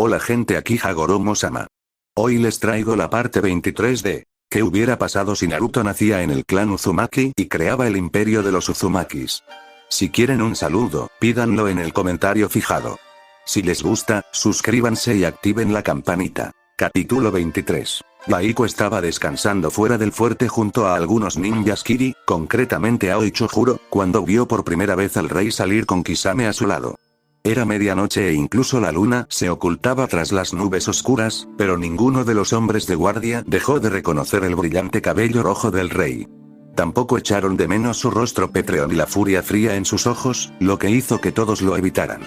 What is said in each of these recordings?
Hola gente, aquí Hagoromo-sama. Hoy les traigo la parte 23 de ¿qué hubiera pasado si Naruto nacía en el clan Uzumaki y creaba el imperio de los Uzumakis? Si quieren un saludo, pídanlo en el comentario fijado. Si les gusta, suscríbanse y activen la campanita. Capítulo 23. Baiko estaba descansando fuera del fuerte junto a algunos ninjas Kiri, concretamente Aoi Chojuro, cuando vio por primera vez al rey salir con Kisame a su lado. Era medianoche e incluso la luna se ocultaba tras las nubes oscuras, pero ninguno de los hombres de guardia dejó de reconocer el brillante cabello rojo del rey. Tampoco echaron de menos su rostro pétreo ni la furia fría en sus ojos, lo que hizo que todos lo evitaran.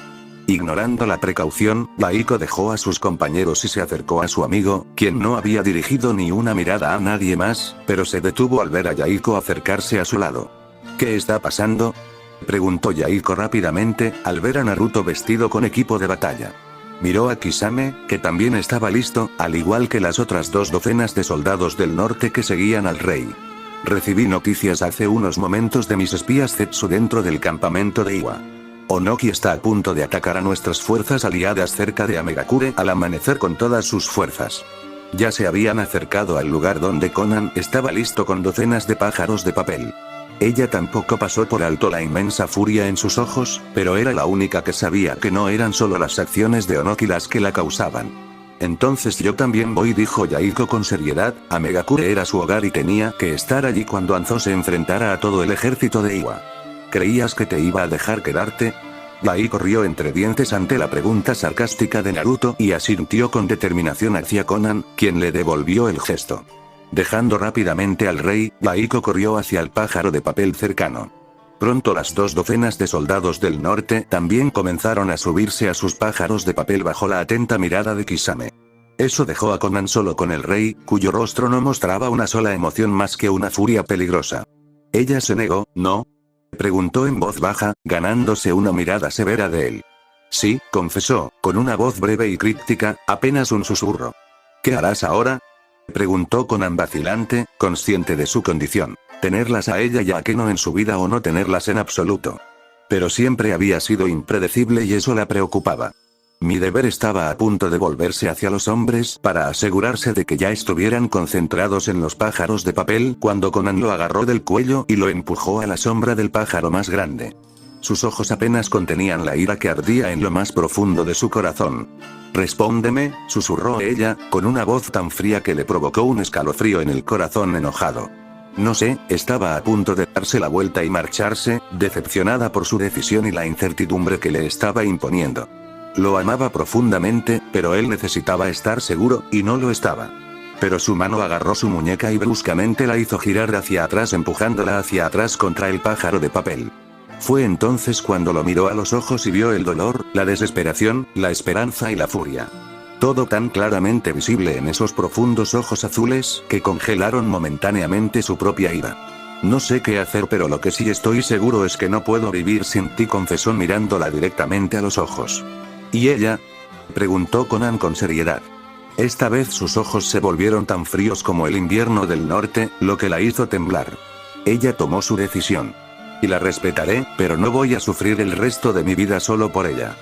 Ignorando la precaución, Baiko dejó a sus compañeros y se acercó a su amigo, quien no había dirigido ni una mirada a nadie más, pero se detuvo al ver a Yaiko acercarse a su lado. ¿Qué está pasando?, preguntó Yaiko rápidamente, al ver a Naruto vestido con equipo de batalla. Miró a Kisame, que también estaba listo, al igual que las otras 2 docenas de soldados del norte que seguían al rey. Recibí noticias hace unos momentos de mis espías Zetsu dentro del campamento de Iwa. Onoki está a punto de atacar a nuestras fuerzas aliadas cerca de Amegakure al amanecer con todas sus fuerzas. Ya se habían acercado al lugar donde Konan estaba listo con docenas de pájaros de papel. Ella tampoco pasó por alto la inmensa furia en sus ojos, pero era la única que sabía que no eran solo las acciones de Onoki las que la causaban. Entonces yo también voy, dijo Yaiko con seriedad. Amegakure era su hogar y tenía que estar allí cuando Anzo se enfrentara a todo el ejército de Iwa. ¿Creías que te iba a dejar quedarte? Yaiko rió entre dientes ante la pregunta sarcástica de Naruto y asintió con determinación hacia Konan, quien le devolvió el gesto. Dejando rápidamente al rey, Baiko corrió hacia el pájaro de papel cercano. Pronto las 2 docenas de soldados del norte también comenzaron a subirse a sus pájaros de papel bajo la atenta mirada de Kisame. Eso dejó a Konan solo con el rey, cuyo rostro no mostraba una sola emoción más que una furia peligrosa. ¿Ella se negó, no?, preguntó en voz baja, ganándose una mirada severa de él. Sí, confesó, con una voz breve y críptica, apenas un susurro. ¿Qué harás ahora?, preguntó Konan vacilante, consciente de su condición. Tenerlas a ella y a Akeno en su vida o no tenerlas en absoluto. Pero siempre había sido impredecible y eso la preocupaba. Mi deber estaba a punto de volverse hacia los hombres para asegurarse de que ya estuvieran concentrados en los pájaros de papel cuando Konan lo agarró del cuello y lo empujó a la sombra del pájaro más grande. Sus ojos apenas contenían la ira que ardía en lo más profundo de su corazón. Respóndeme, susurró ella, con una voz tan fría que le provocó un escalofrío en el corazón enojado. No sé, estaba a punto de darse la vuelta y marcharse, decepcionada por su decisión y la incertidumbre que le estaba imponiendo. Lo amaba profundamente, pero él necesitaba estar seguro, y no lo estaba. Pero su mano agarró su muñeca y bruscamente la hizo girar hacia atrás, empujándola hacia atrás contra el pájaro de papel. Fue entonces cuando lo miró a los ojos y vio el dolor, la desesperación, la esperanza y la furia. Todo tan claramente visible en esos profundos ojos azules, que congelaron momentáneamente su propia ira. No sé qué hacer, pero lo que sí estoy seguro es que no puedo vivir sin ti, confesó mirándola directamente a los ojos. ¿Y ella?, preguntó Konan con seriedad. Esta vez sus ojos se volvieron tan fríos como el invierno del norte, lo que la hizo temblar. Ella tomó su decisión. Y la respetaré, pero no voy a sufrir el resto de mi vida solo por ella.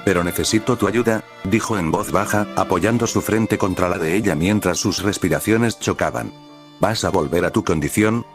Pero necesito tu ayuda, dijo en voz baja, apoyando su frente contra la de ella mientras sus respiraciones chocaban. ¿Vas a volver a tu condición?,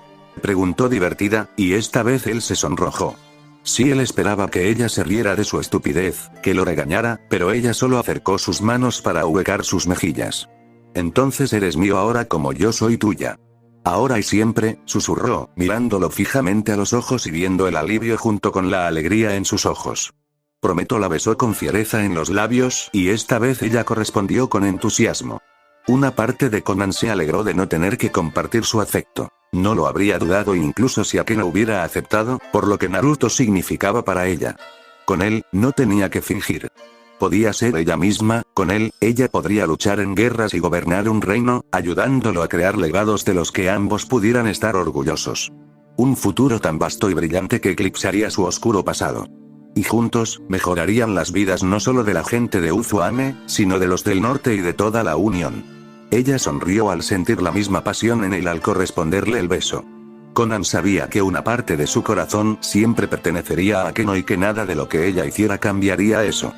preguntó divertida, y esta vez él se sonrojó. Sí, él esperaba que ella se riera de su estupidez, que lo regañara, pero ella solo acercó sus manos para ahuecar sus mejillas. Entonces eres mío ahora como yo soy tuya. Ahora y siempre, susurró, mirándolo fijamente a los ojos y viendo el alivio junto con la alegría en sus ojos. Prometo, la besó con fiereza en los labios, y esta vez ella correspondió con entusiasmo. Una parte de Konan se alegró de no tener que compartir su afecto. No lo habría dudado incluso si Akeno hubiera aceptado, por lo que Naruto significaba para ella. Con él, no tenía que fingir. Podía ser ella misma, con él, ella podría luchar en guerras y gobernar un reino, ayudándolo a crear legados de los que ambos pudieran estar orgullosos. Un futuro tan vasto y brillante que eclipsaría su oscuro pasado. Y juntos, mejorarían las vidas no solo de la gente de Uzumaki, sino de los del norte y de toda la Unión. Ella sonrió al sentir la misma pasión en él al corresponderle el beso. Konan sabía que una parte de su corazón siempre pertenecería a Akeno y que nada de lo que ella hiciera cambiaría eso.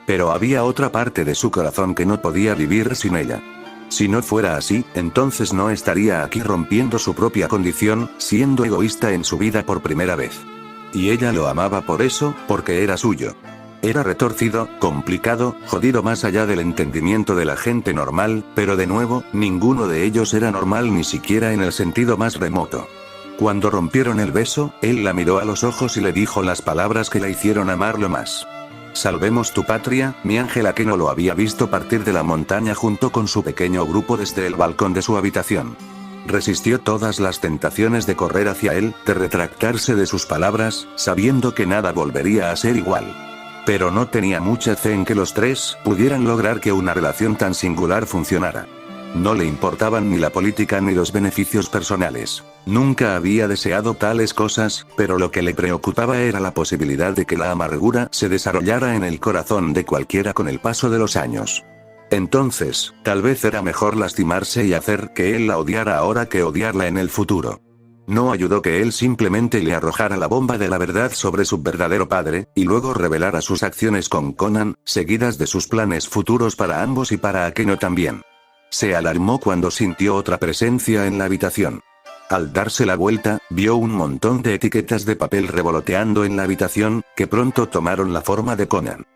Pero había otra parte de su corazón que no podía vivir sin ella. Si no fuera así, entonces no estaría aquí rompiendo su propia condición, siendo egoísta en su vida por primera vez. Y ella lo amaba por eso, porque era suyo. Era retorcido, complicado, jodido más allá del entendimiento de la gente normal, pero de nuevo, ninguno de ellos era normal ni siquiera en el sentido más remoto. Cuando rompieron el beso, él la miró a los ojos y le dijo las palabras que la hicieron amarlo más. Salvemos tu patria, mi ángel. Akeno lo había visto partir de la montaña junto con su pequeño grupo desde el balcón de su habitación. Resistió todas las tentaciones de correr hacia él, de retractarse de sus palabras, sabiendo que nada volvería a ser igual. Pero no tenía mucha fe en que los tres pudieran lograr que una relación tan singular funcionara. No le importaban ni la política ni los beneficios personales. Nunca había deseado tales cosas, pero lo que le preocupaba era la posibilidad de que la amargura se desarrollara en el corazón de cualquiera con el paso de los años. Entonces, tal vez era mejor lastimarse y hacer que él la odiara ahora que odiarla en el futuro. No ayudó que él simplemente le arrojara la bomba de la verdad sobre su verdadero padre, y luego revelara sus acciones con Conan, seguidas de sus planes futuros para ambos y para Akeno también. Se alarmó cuando sintió otra presencia en la habitación. Al darse la vuelta, vio un montón de etiquetas de papel revoloteando en la habitación, que pronto tomaron la forma de Conan.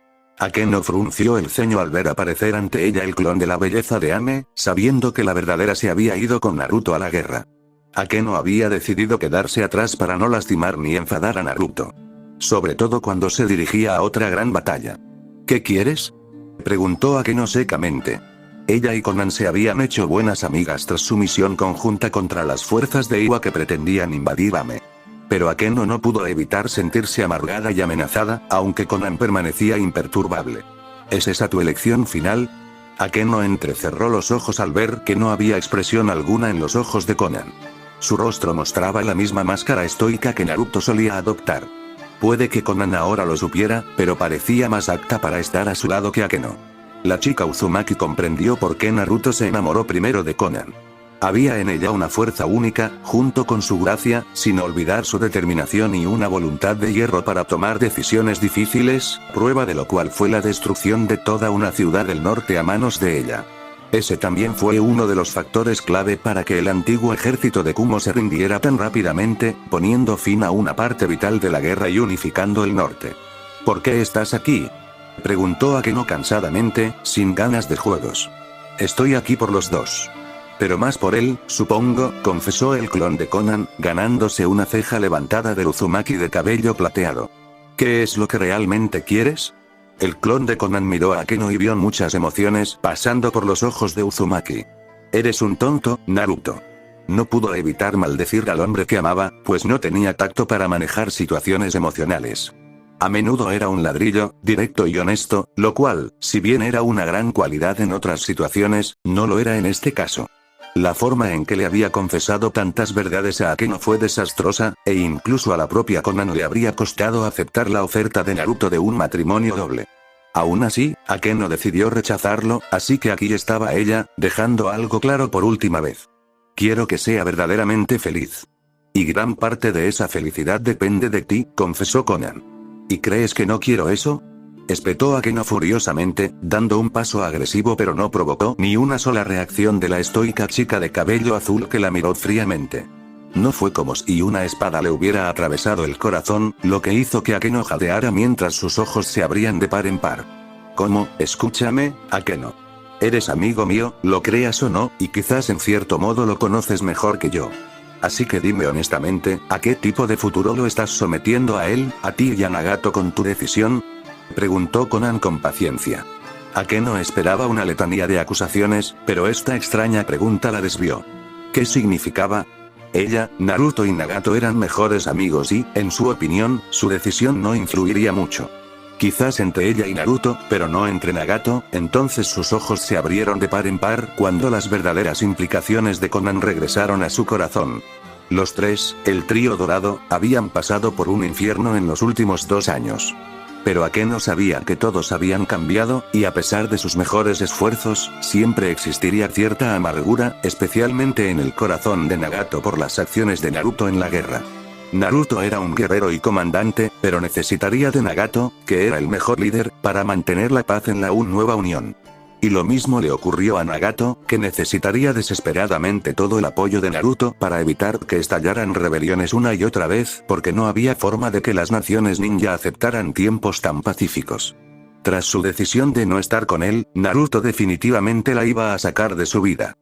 Akeno frunció el ceño al ver aparecer ante ella el clon de la belleza de Ame, sabiendo que la verdadera se había ido con Naruto a la guerra. Akeno había decidido quedarse atrás para no lastimar ni enfadar a Naruto. Sobre todo cuando se dirigía a otra gran batalla. ¿Qué quieres?, preguntó Akeno secamente. Ella y Conan se habían hecho buenas amigas tras su misión conjunta contra las fuerzas de Iwa que pretendían invadir Ame. Pero Akeno no pudo evitar sentirse amargada y amenazada, aunque Conan permanecía imperturbable. ¿Es esa tu elección final?, Akeno entrecerró los ojos al ver que no había expresión alguna en los ojos de Conan. Su rostro mostraba la misma máscara estoica que Naruto solía adoptar. Puede que Conan ahora lo supiera, pero parecía más apta para estar a su lado que Akeno. La chica Uzumaki comprendió por qué Naruto se enamoró primero de Conan. Había en ella una fuerza única, junto con su gracia, sin olvidar su determinación y una voluntad de hierro para tomar decisiones difíciles, prueba de lo cual fue la destrucción de toda una ciudad del norte a manos de ella. Ese también fue uno de los factores clave para que el antiguo ejército de Kumo se rindiera tan rápidamente, poniendo fin a una parte vital de la guerra y unificando el norte. ¿Por qué estás aquí?, preguntó Akeno cansadamente, sin ganas de juegos. Estoy aquí por los dos. Pero más por él, supongo, confesó el clon de Conan, ganándose una ceja levantada del Uzumaki de cabello plateado. ¿Qué es lo que realmente quieres?, el clon de Conan miró a Akeno y vio muchas emociones pasando por los ojos de Uzumaki. Eres un tonto, Naruto. No pudo evitar maldecir al hombre que amaba, pues no tenía tacto para manejar situaciones emocionales. A menudo era un ladrillo, directo y honesto, lo cual, si bien era una gran cualidad en otras situaciones, no lo era en este caso. La forma en que le había confesado tantas verdades a Akeno fue desastrosa, e incluso a la propia Conan le habría costado aceptar la oferta de Naruto de un matrimonio doble. Aún así, Akeno decidió rechazarlo, así que aquí estaba ella, dejando algo claro por última vez. Quiero que sea verdaderamente feliz. Y gran parte de esa felicidad depende de ti, confesó Conan. ¿Y crees que no quiero eso?, espetó Akeno furiosamente, dando un paso agresivo, pero no provocó ni una sola reacción de la estoica chica de cabello azul que la miró fríamente. No fue como si una espada le hubiera atravesado el corazón, lo que hizo que Akeno jadeara mientras sus ojos se abrían de par en par. ¿Cómo? Escúchame, Akeno. Eres amigo mío, lo creas o no, y quizás en cierto modo lo conoces mejor que yo. Así que dime honestamente, ¿a qué tipo de futuro lo estás sometiendo a él, a ti y a Nagato con tu decisión?, preguntó Conan con paciencia. Akeno esperaba una letanía de acusaciones, pero esta extraña pregunta la desvió. ¿Qué significaba? Ella, Naruto y Nagato eran mejores amigos y, en su opinión, su decisión no influiría mucho. Quizás entre ella y Naruto, pero no entre Nagato. Entonces sus ojos se abrieron de par en par cuando las verdaderas implicaciones de Conan regresaron a su corazón. Los tres, el trío dorado, habían pasado por un infierno en los últimos 2 años. Pero Akeno sabía que todos habían cambiado, y a pesar de sus mejores esfuerzos, siempre existiría cierta amargura, especialmente en el corazón de Nagato por las acciones de Naruto en la guerra. Naruto era un guerrero y comandante, pero necesitaría de Nagato, que era el mejor líder, para mantener la paz en la nueva unión. Y lo mismo le ocurrió a Nagato, que necesitaría desesperadamente todo el apoyo de Naruto para evitar que estallaran rebeliones una y otra vez, porque no había forma de que las naciones ninja aceptaran tiempos tan pacíficos. Tras su decisión de no estar con él, Naruto definitivamente la iba a sacar de su vida.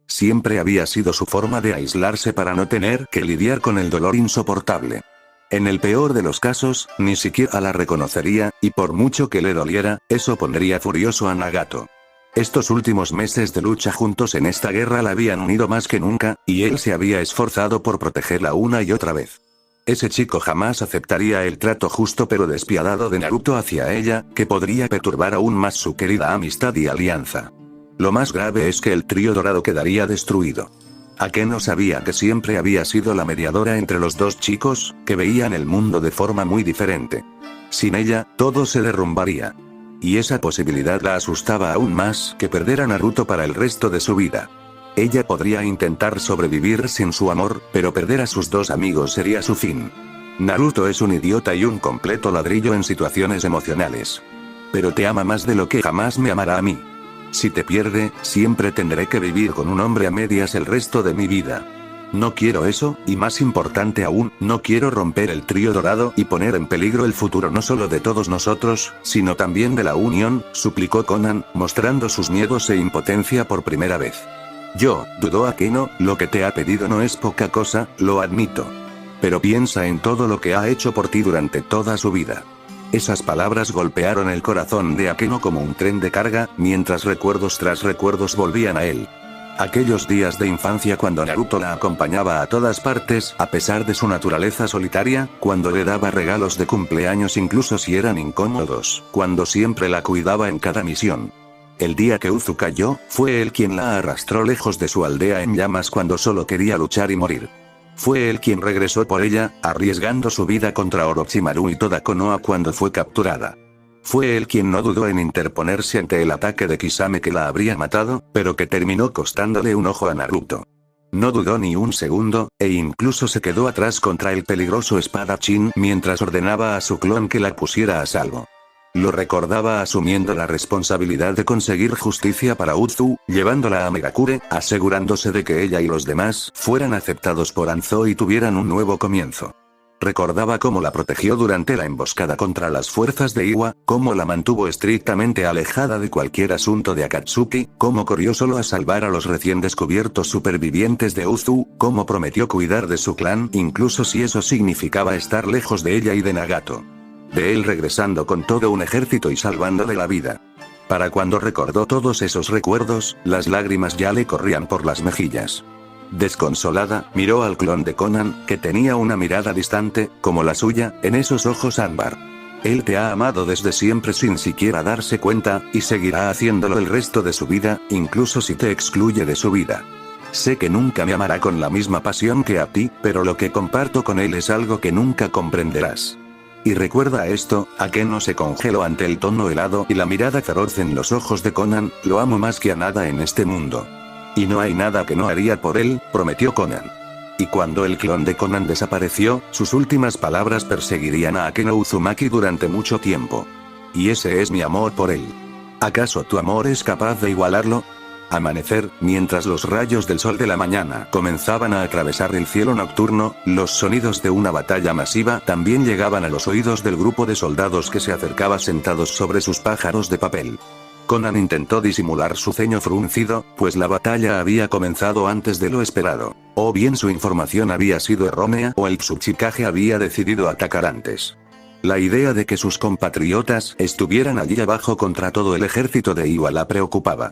Siempre había sido su forma de aislarse para no tener que lidiar con el dolor insoportable. En el peor de los casos, ni siquiera la reconocería, y por mucho que le doliera, eso pondría furioso a Nagato. Estos últimos meses de lucha juntos en esta guerra la habían unido más que nunca, y él se había esforzado por protegerla una y otra vez. Ese chico jamás aceptaría el trato justo pero despiadado de Naruto hacia ella, que podría perturbar aún más su querida amistad y alianza. Lo más grave es que el trío dorado quedaría destruido. Akeno sabía que siempre había sido la mediadora entre los dos chicos, que veían el mundo de forma muy diferente. Sin ella, todo se derrumbaría. Y esa posibilidad la asustaba aún más que perder a Naruto para el resto de su vida. Ella podría intentar sobrevivir sin su amor, pero perder a sus dos amigos sería su fin. Naruto es un idiota y un completo ladrillo en situaciones emocionales. Pero te ama más de lo que jamás me amará a mí. Si te pierde, siempre tendré que vivir con un hombre a medias el resto de mi vida. No quiero eso, y más importante aún, no quiero romper el trío dorado y poner en peligro el futuro no solo de todos nosotros, sino también de la unión, suplicó Konan, mostrando sus miedos e impotencia por primera vez. Dudó Akeno, lo que te ha pedido no es poca cosa, lo admito. Pero piensa en todo lo que ha hecho por ti durante toda su vida. Esas palabras golpearon el corazón de Akeno como un tren de carga, mientras recuerdos tras recuerdos volvían a él. Aquellos días de infancia cuando Naruto la acompañaba a todas partes, a pesar de su naturaleza solitaria, cuando le daba regalos de cumpleaños incluso si eran incómodos, cuando siempre la cuidaba en cada misión. El día que Uzu cayó, fue él quien la arrastró lejos de su aldea en llamas cuando solo quería luchar y morir. Fue él quien regresó por ella, arriesgando su vida contra Orochimaru y toda Konoha cuando fue capturada. Fue él quien no dudó en interponerse ante el ataque de Kisame que la habría matado, pero que terminó costándole un ojo a Naruto. No dudó ni un segundo, e incluso se quedó atrás contra el peligroso espadachín mientras ordenaba a su clon que la pusiera a salvo. Lo recordaba asumiendo la responsabilidad de conseguir justicia para Uzu, llevándola a Megakure, asegurándose de que ella y los demás fueran aceptados por Anzo y tuvieran un nuevo comienzo. Recordaba cómo la protegió durante la emboscada contra las fuerzas de Iwa, cómo la mantuvo estrictamente alejada de cualquier asunto de Akatsuki, cómo corrió solo a salvar a los recién descubiertos supervivientes de Uzu, cómo prometió cuidar de su clan incluso si eso significaba estar lejos de ella y de Nagato. De él regresando con todo un ejército y salvándole la vida. Para cuando recordó todos esos recuerdos, las lágrimas ya le corrían por las mejillas. Desconsolada, miró al clon de Konan, que tenía una mirada distante, como la suya, en esos ojos ámbar. Él te ha amado desde siempre sin siquiera darse cuenta, y seguirá haciéndolo el resto de su vida, incluso si te excluye de su vida. Sé que nunca me amará con la misma pasión que a ti, pero lo que comparto con él es algo que nunca comprenderás. Y recuerda esto, Akeno se congeló ante el tono helado y la mirada feroz en los ojos de Konan, lo amo más que a nada en este mundo. Y no hay nada que no haría por él, prometió Konan. Y cuando el clon de Konan desapareció, sus últimas palabras perseguirían a Akeno Uzumaki durante mucho tiempo. Y ese es mi amor por él. ¿Acaso tu amor es capaz de igualarlo? Amanecer, mientras los rayos del sol de la mañana comenzaban a atravesar el cielo nocturno, los sonidos de una batalla masiva también llegaban a los oídos del grupo de soldados que se acercaba sentados sobre sus pájaros de papel. Konan intentó disimular su ceño fruncido, pues la batalla había comenzado antes de lo esperado. O bien su información había sido errónea o el Tsuchikage había decidido atacar antes. La idea de que sus compatriotas estuvieran allí abajo contra todo el ejército de Iwa la preocupaba.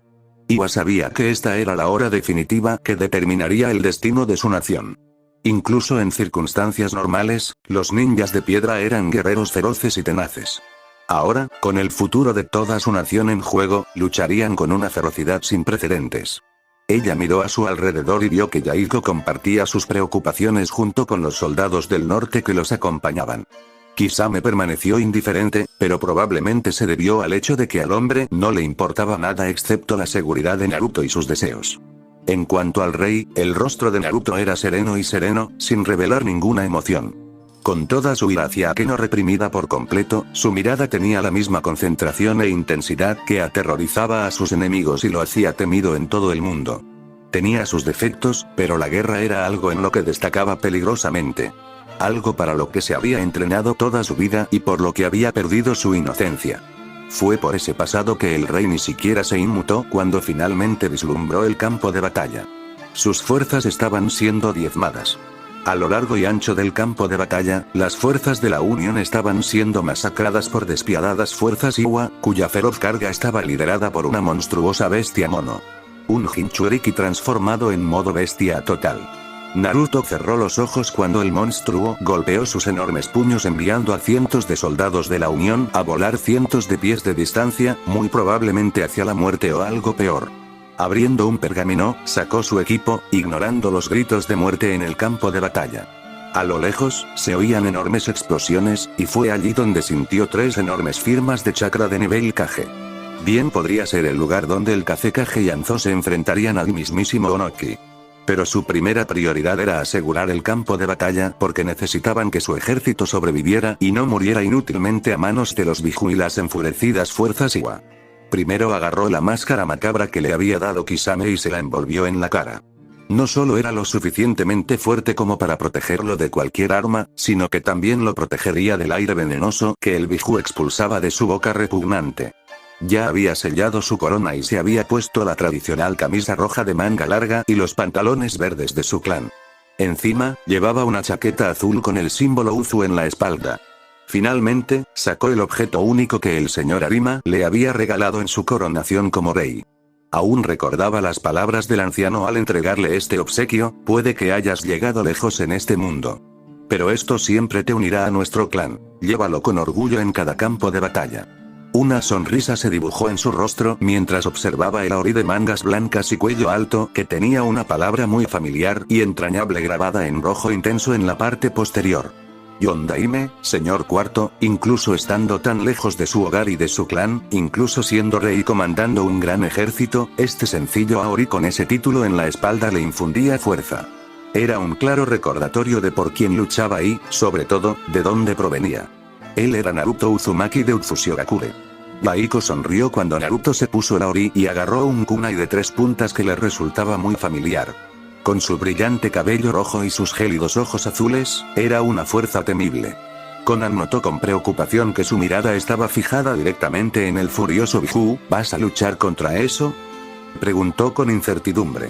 Iwa sabía que esta era la hora definitiva que determinaría el destino de su nación. Incluso en circunstancias normales, los ninjas de piedra eran guerreros feroces y tenaces. Ahora, con el futuro de toda su nación en juego, lucharían con una ferocidad sin precedentes. Ella miró a su alrededor y vio que Yahiko compartía sus preocupaciones junto con los soldados del norte que los acompañaban. Kisame permaneció indiferente, pero probablemente se debió al hecho de que al hombre no le importaba nada excepto la seguridad de Naruto y sus deseos. En cuanto al rey, el rostro de Naruto era sereno y sereno, sin revelar ninguna emoción. Con toda su ira hacia Akeno reprimida por completo, su mirada tenía la misma concentración e intensidad que aterrorizaba a sus enemigos y lo hacía temido en todo el mundo. Tenía sus defectos, pero la guerra era algo en lo que destacaba peligrosamente. Algo para lo que se había entrenado toda su vida y por lo que había perdido su inocencia. Fue por ese pasado que el rey ni siquiera se inmutó cuando finalmente vislumbró el campo de batalla. Sus fuerzas estaban siendo diezmadas. A lo largo y ancho del campo de batalla, las fuerzas de la Unión estaban siendo masacradas por despiadadas fuerzas Iwa, cuya feroz carga estaba liderada por una monstruosa bestia mono. Un Jinchuriki transformado en modo bestia total. Naruto cerró los ojos cuando el monstruo golpeó sus enormes puños enviando a cientos de soldados de la Unión a volar cientos de pies de distancia, muy probablemente hacia la muerte o algo peor. Abriendo un pergamino, sacó su equipo, ignorando los gritos de muerte en el campo de batalla. A lo lejos, se oían enormes explosiones, y fue allí donde sintió 3 enormes firmas de chakra de nivel Kage. Bien podría ser el lugar donde el Kazekage y Anzo se enfrentarían al mismísimo Onoki. Pero su primera prioridad era asegurar el campo de batalla porque necesitaban que su ejército sobreviviera y no muriera inútilmente a manos de los Biju y las enfurecidas fuerzas Iwa. Primero agarró la máscara macabra que le había dado Kisame y se la envolvió en la cara. No solo era lo suficientemente fuerte como para protegerlo de cualquier arma, sino que también lo protegería del aire venenoso que el Biju expulsaba de su boca repugnante. Ya había sellado su corona y se había puesto la tradicional camisa roja de manga larga y los pantalones verdes de su clan. Encima, llevaba una chaqueta azul con el símbolo Uzu en la espalda. Finalmente, sacó el objeto único que el señor Arima le había regalado en su coronación como rey. Aún recordaba las palabras del anciano al entregarle este obsequio: puede que hayas llegado lejos en este mundo. Pero esto siempre te unirá a nuestro clan, llévalo con orgullo en cada campo de batalla. Una sonrisa se dibujó en su rostro mientras observaba el Aori de mangas blancas y cuello alto que tenía una palabra muy familiar y entrañable grabada en rojo intenso en la parte posterior. Yondaime, señor cuarto, incluso estando tan lejos de su hogar y de su clan, incluso siendo rey y comandando un gran ejército, este sencillo Aori con ese título en la espalda le infundía fuerza. Era un claro recordatorio de por quién luchaba y, sobre todo, de dónde provenía. Él era Naruto Uzumaki de Utsushigakure. Yaiko sonrió cuando Naruto se puso el Aori y agarró un kunai de 3 puntas que le resultaba muy familiar. Con su brillante cabello rojo y sus gélidos ojos azules, era una fuerza temible. Konan notó con preocupación que su mirada estaba fijada directamente en el furioso Biju. ¿Vas a luchar contra eso?, preguntó con incertidumbre.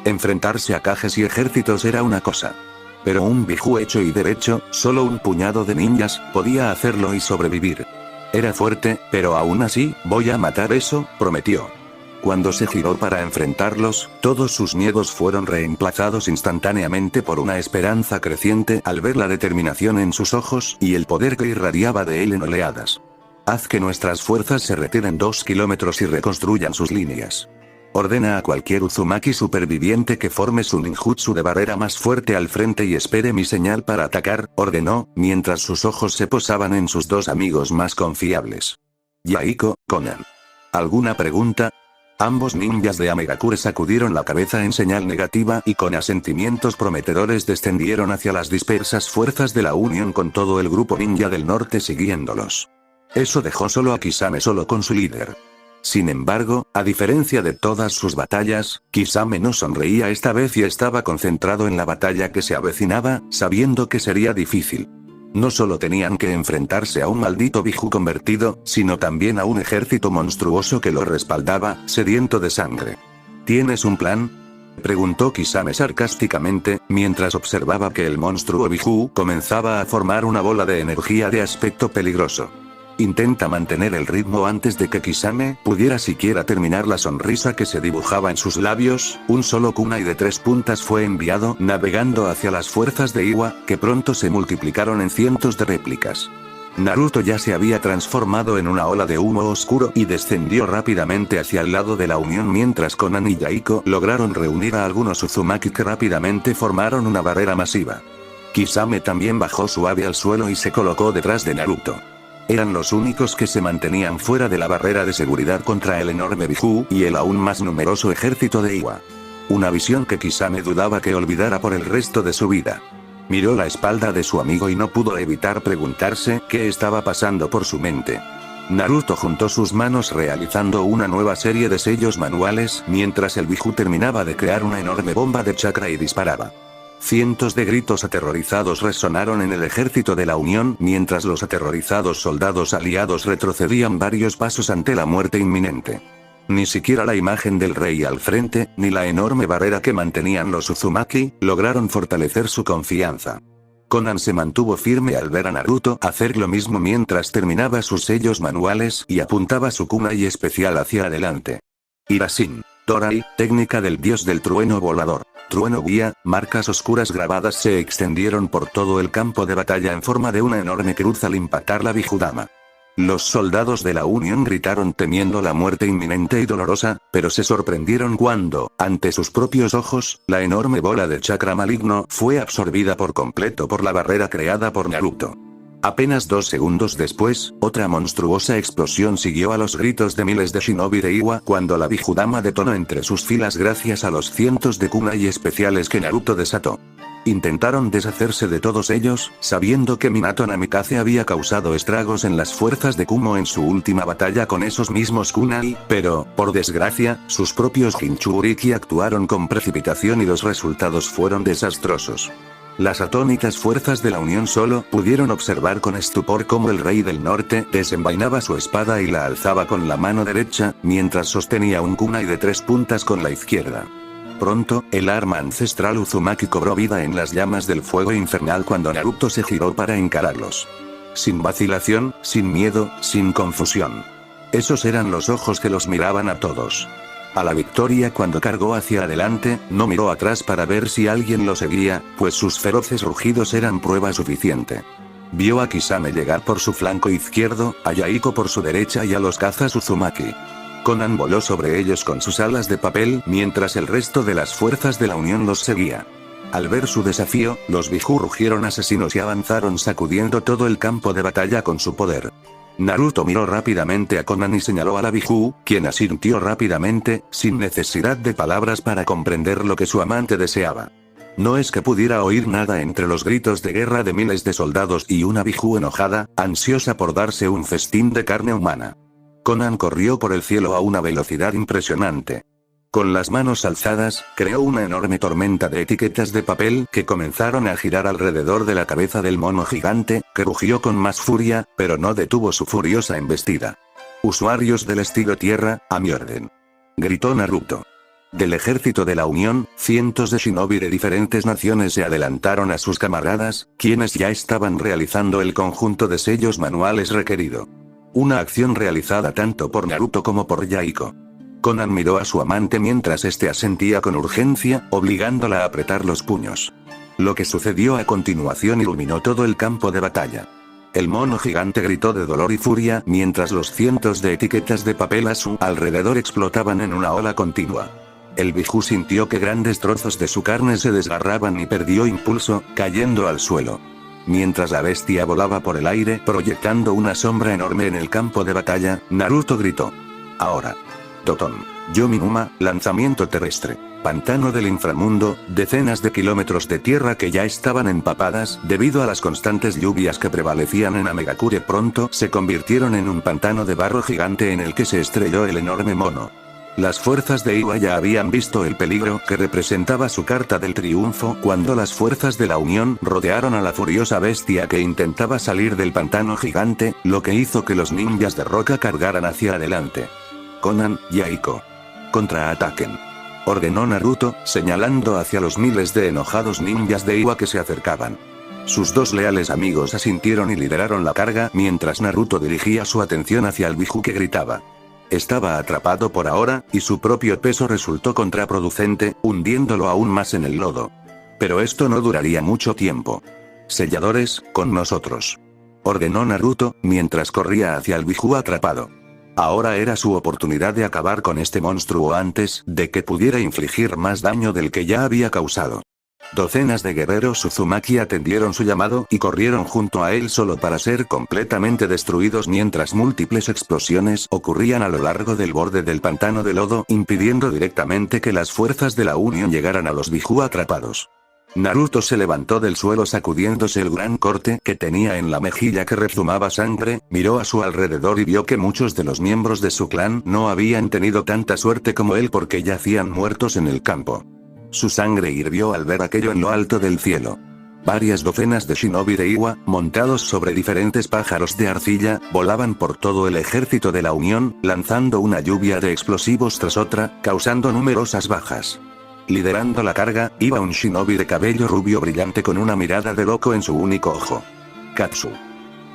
Enfrentarse a Kages y ejércitos era una cosa. Pero un Biju hecho y derecho, solo un puñado de ninjas, podía hacerlo y sobrevivir. Era fuerte, pero aún así, voy a matar eso, prometió. Cuando se giró para enfrentarlos, todos sus miedos fueron reemplazados instantáneamente por una esperanza creciente al ver la determinación en sus ojos y el poder que irradiaba de él en oleadas. Haz que nuestras fuerzas se retiren 2 kilómetros y reconstruyan sus líneas. Ordena a cualquier Uzumaki superviviente que forme su ninjutsu de barrera más fuerte al frente y espere mi señal para atacar, ordenó, mientras sus ojos se posaban en sus 2 amigos más confiables. Yaiko, Konan. ¿Alguna pregunta? Ambos ninjas de Amegakure sacudieron la cabeza en señal negativa y con asentimientos prometedores descendieron hacia las dispersas fuerzas de la Unión con todo el grupo ninja del norte siguiéndolos. Eso dejó solo a Kisame solo con su líder. Sin embargo, a diferencia de todas sus batallas, Kisame no sonreía esta vez y estaba concentrado en la batalla que se avecinaba, sabiendo que sería difícil. No solo tenían que enfrentarse a un maldito Biju convertido, sino también a un ejército monstruoso que lo respaldaba, sediento de sangre. ¿Tienes un plan?, preguntó Kisame sarcásticamente, mientras observaba que el monstruo Biju comenzaba a formar una bola de energía de aspecto peligroso. Intenta mantener el ritmo antes de que Kisame pudiera siquiera terminar la sonrisa que se dibujaba en sus labios. Un solo kunai de 3 puntas fue enviado navegando hacia las fuerzas de Iwa, que pronto se multiplicaron en cientos de réplicas. Naruto ya se había transformado en una ola de humo oscuro y descendió rápidamente hacia el lado de la Unión mientras Konan y Yaiko lograron reunir a algunos Uzumaki que rápidamente formaron una barrera masiva. Kisame también bajó suave al suelo y se colocó detrás de Naruto. Eran los únicos que se mantenían fuera de la barrera de seguridad contra el enorme Biju y el aún más numeroso ejército de Iwa. Una visión que Kisame dudaba que olvidara por el resto de su vida. Miró la espalda de su amigo y no pudo evitar preguntarse qué estaba pasando por su mente. Naruto juntó sus manos realizando una nueva serie de sellos manuales mientras el Biju terminaba de crear una enorme bomba de chakra y disparaba. Cientos de gritos aterrorizados resonaron en el ejército de la Unión mientras los aterrorizados soldados aliados retrocedían varios pasos ante la muerte inminente. Ni siquiera la imagen del rey al frente, ni la enorme barrera que mantenían los Uzumaki, lograron fortalecer su confianza. Konan se mantuvo firme al ver a Naruto hacer lo mismo mientras terminaba sus sellos manuales y apuntaba su kunai especial hacia adelante. Irasin. Torai, técnica del dios del trueno volador. Trueno guía, marcas oscuras grabadas se extendieron por todo el campo de batalla en forma de una enorme cruz al impactar la Bijudama. Los soldados de la Unión gritaron temiendo la muerte inminente y dolorosa, pero se sorprendieron cuando, ante sus propios ojos, la enorme bola de chakra maligno fue absorbida por completo por la barrera creada por Naruto. Apenas 2 segundos después, otra monstruosa explosión siguió a los gritos de miles de shinobi de Iwa cuando la Bijudama detonó entre sus filas gracias a los cientos de kunai especiales que Naruto desató. Intentaron deshacerse de todos ellos, sabiendo que Minato Namikaze había causado estragos en las fuerzas de Kumo en su última batalla con esos mismos kunai, pero, por desgracia, sus propios Jinchuriki actuaron con precipitación y los resultados fueron desastrosos. Las atónitas fuerzas de la Unión solo pudieron observar con estupor cómo el rey del norte desenvainaba su espada y la alzaba con la mano derecha, mientras sostenía un kunai de 3 puntas con la izquierda. Pronto, el arma ancestral Uzumaki cobró vida en las llamas del fuego infernal cuando Naruto se giró para encararlos. Sin vacilación, sin miedo, sin confusión. Esos eran los ojos que los miraban a todos. A la victoria cuando cargó hacia adelante, no miró atrás para ver si alguien lo seguía, pues sus feroces rugidos eran prueba suficiente. Vio a Kisame llegar por su flanco izquierdo, a Yaiko por su derecha y a los cazas Uzumaki. Konan voló sobre ellos con sus alas de papel mientras el resto de las fuerzas de la Unión los seguía. Al ver su desafío, los Biju rugieron asesinos y avanzaron sacudiendo todo el campo de batalla con su poder. Naruto miró rápidamente a Konan y señaló a la Biju, quien asintió rápidamente, sin necesidad de palabras para comprender lo que su amante deseaba. No es que pudiera oír nada entre los gritos de guerra de miles de soldados y una Biju enojada, ansiosa por darse un festín de carne humana. Konan corrió por el cielo a una velocidad impresionante. Con las manos alzadas, creó una enorme tormenta de etiquetas de papel que comenzaron a girar alrededor de la cabeza del mono gigante, que rugió con más furia, pero no detuvo su furiosa embestida. Usuarios del estilo tierra, a mi orden. Gritó Naruto. Del ejército de la Unión, cientos de shinobi de diferentes naciones se adelantaron a sus camaradas, quienes ya estaban realizando el conjunto de sellos manuales requerido. Una acción realizada tanto por Naruto como por Yaiko. Konan miró a su amante mientras este asentía con urgencia, obligándola a apretar los puños. Lo que sucedió a continuación iluminó todo el campo de batalla. El mono gigante gritó de dolor y furia mientras los cientos de etiquetas de papel a su alrededor explotaban en una ola continua. El Biju sintió que grandes trozos de su carne se desgarraban y perdió impulso, cayendo al suelo. Mientras la bestia volaba por el aire proyectando una sombra enorme en el campo de batalla, Naruto gritó. Ahora. Totón. Yominuma, lanzamiento terrestre. Pantano del inframundo, decenas de kilómetros de tierra que ya estaban empapadas debido a las constantes lluvias que prevalecían en Amegakure pronto se convirtieron en un pantano de barro gigante en el que se estrelló el enorme mono. Las fuerzas de Iwa ya habían visto el peligro que representaba su carta del triunfo cuando las fuerzas de la Unión rodearon a la furiosa bestia que intentaba salir del pantano gigante, lo que hizo que los ninjas de roca cargaran hacia adelante. Konan, Yaiko. Contraataquen. Ordenó Naruto, señalando hacia los miles de enojados ninjas de Iwa que se acercaban. Sus dos leales amigos asintieron y lideraron la carga mientras Naruto dirigía su atención hacia el Biju que gritaba. Estaba atrapado por ahora, y su propio peso resultó contraproducente, hundiéndolo aún más en el lodo. Pero esto no duraría mucho tiempo. Selladores, con nosotros. Ordenó Naruto, mientras corría hacia el Biju atrapado. Ahora era su oportunidad de acabar con este monstruo antes de que pudiera infligir más daño del que ya había causado. Docenas de guerreros Uzumaki atendieron su llamado y corrieron junto a él solo para ser completamente destruidos mientras múltiples explosiones ocurrían a lo largo del borde del pantano de lodo impidiendo directamente que las fuerzas de la Unión llegaran a los Biju atrapados. Naruto se levantó del suelo sacudiéndose el gran corte que tenía en la mejilla que rezumaba sangre, miró a su alrededor y vio que muchos de los miembros de su clan no habían tenido tanta suerte como él porque yacían muertos en el campo. Su sangre hirvió al ver aquello en lo alto del cielo. Varias docenas de shinobi de Iwa, montados sobre diferentes pájaros de arcilla, volaban por todo el ejército de la Unión, lanzando una lluvia de explosivos tras otra, causando numerosas bajas. Liderando la carga, iba un shinobi de cabello rubio brillante con una mirada de loco en su único ojo. Katsu.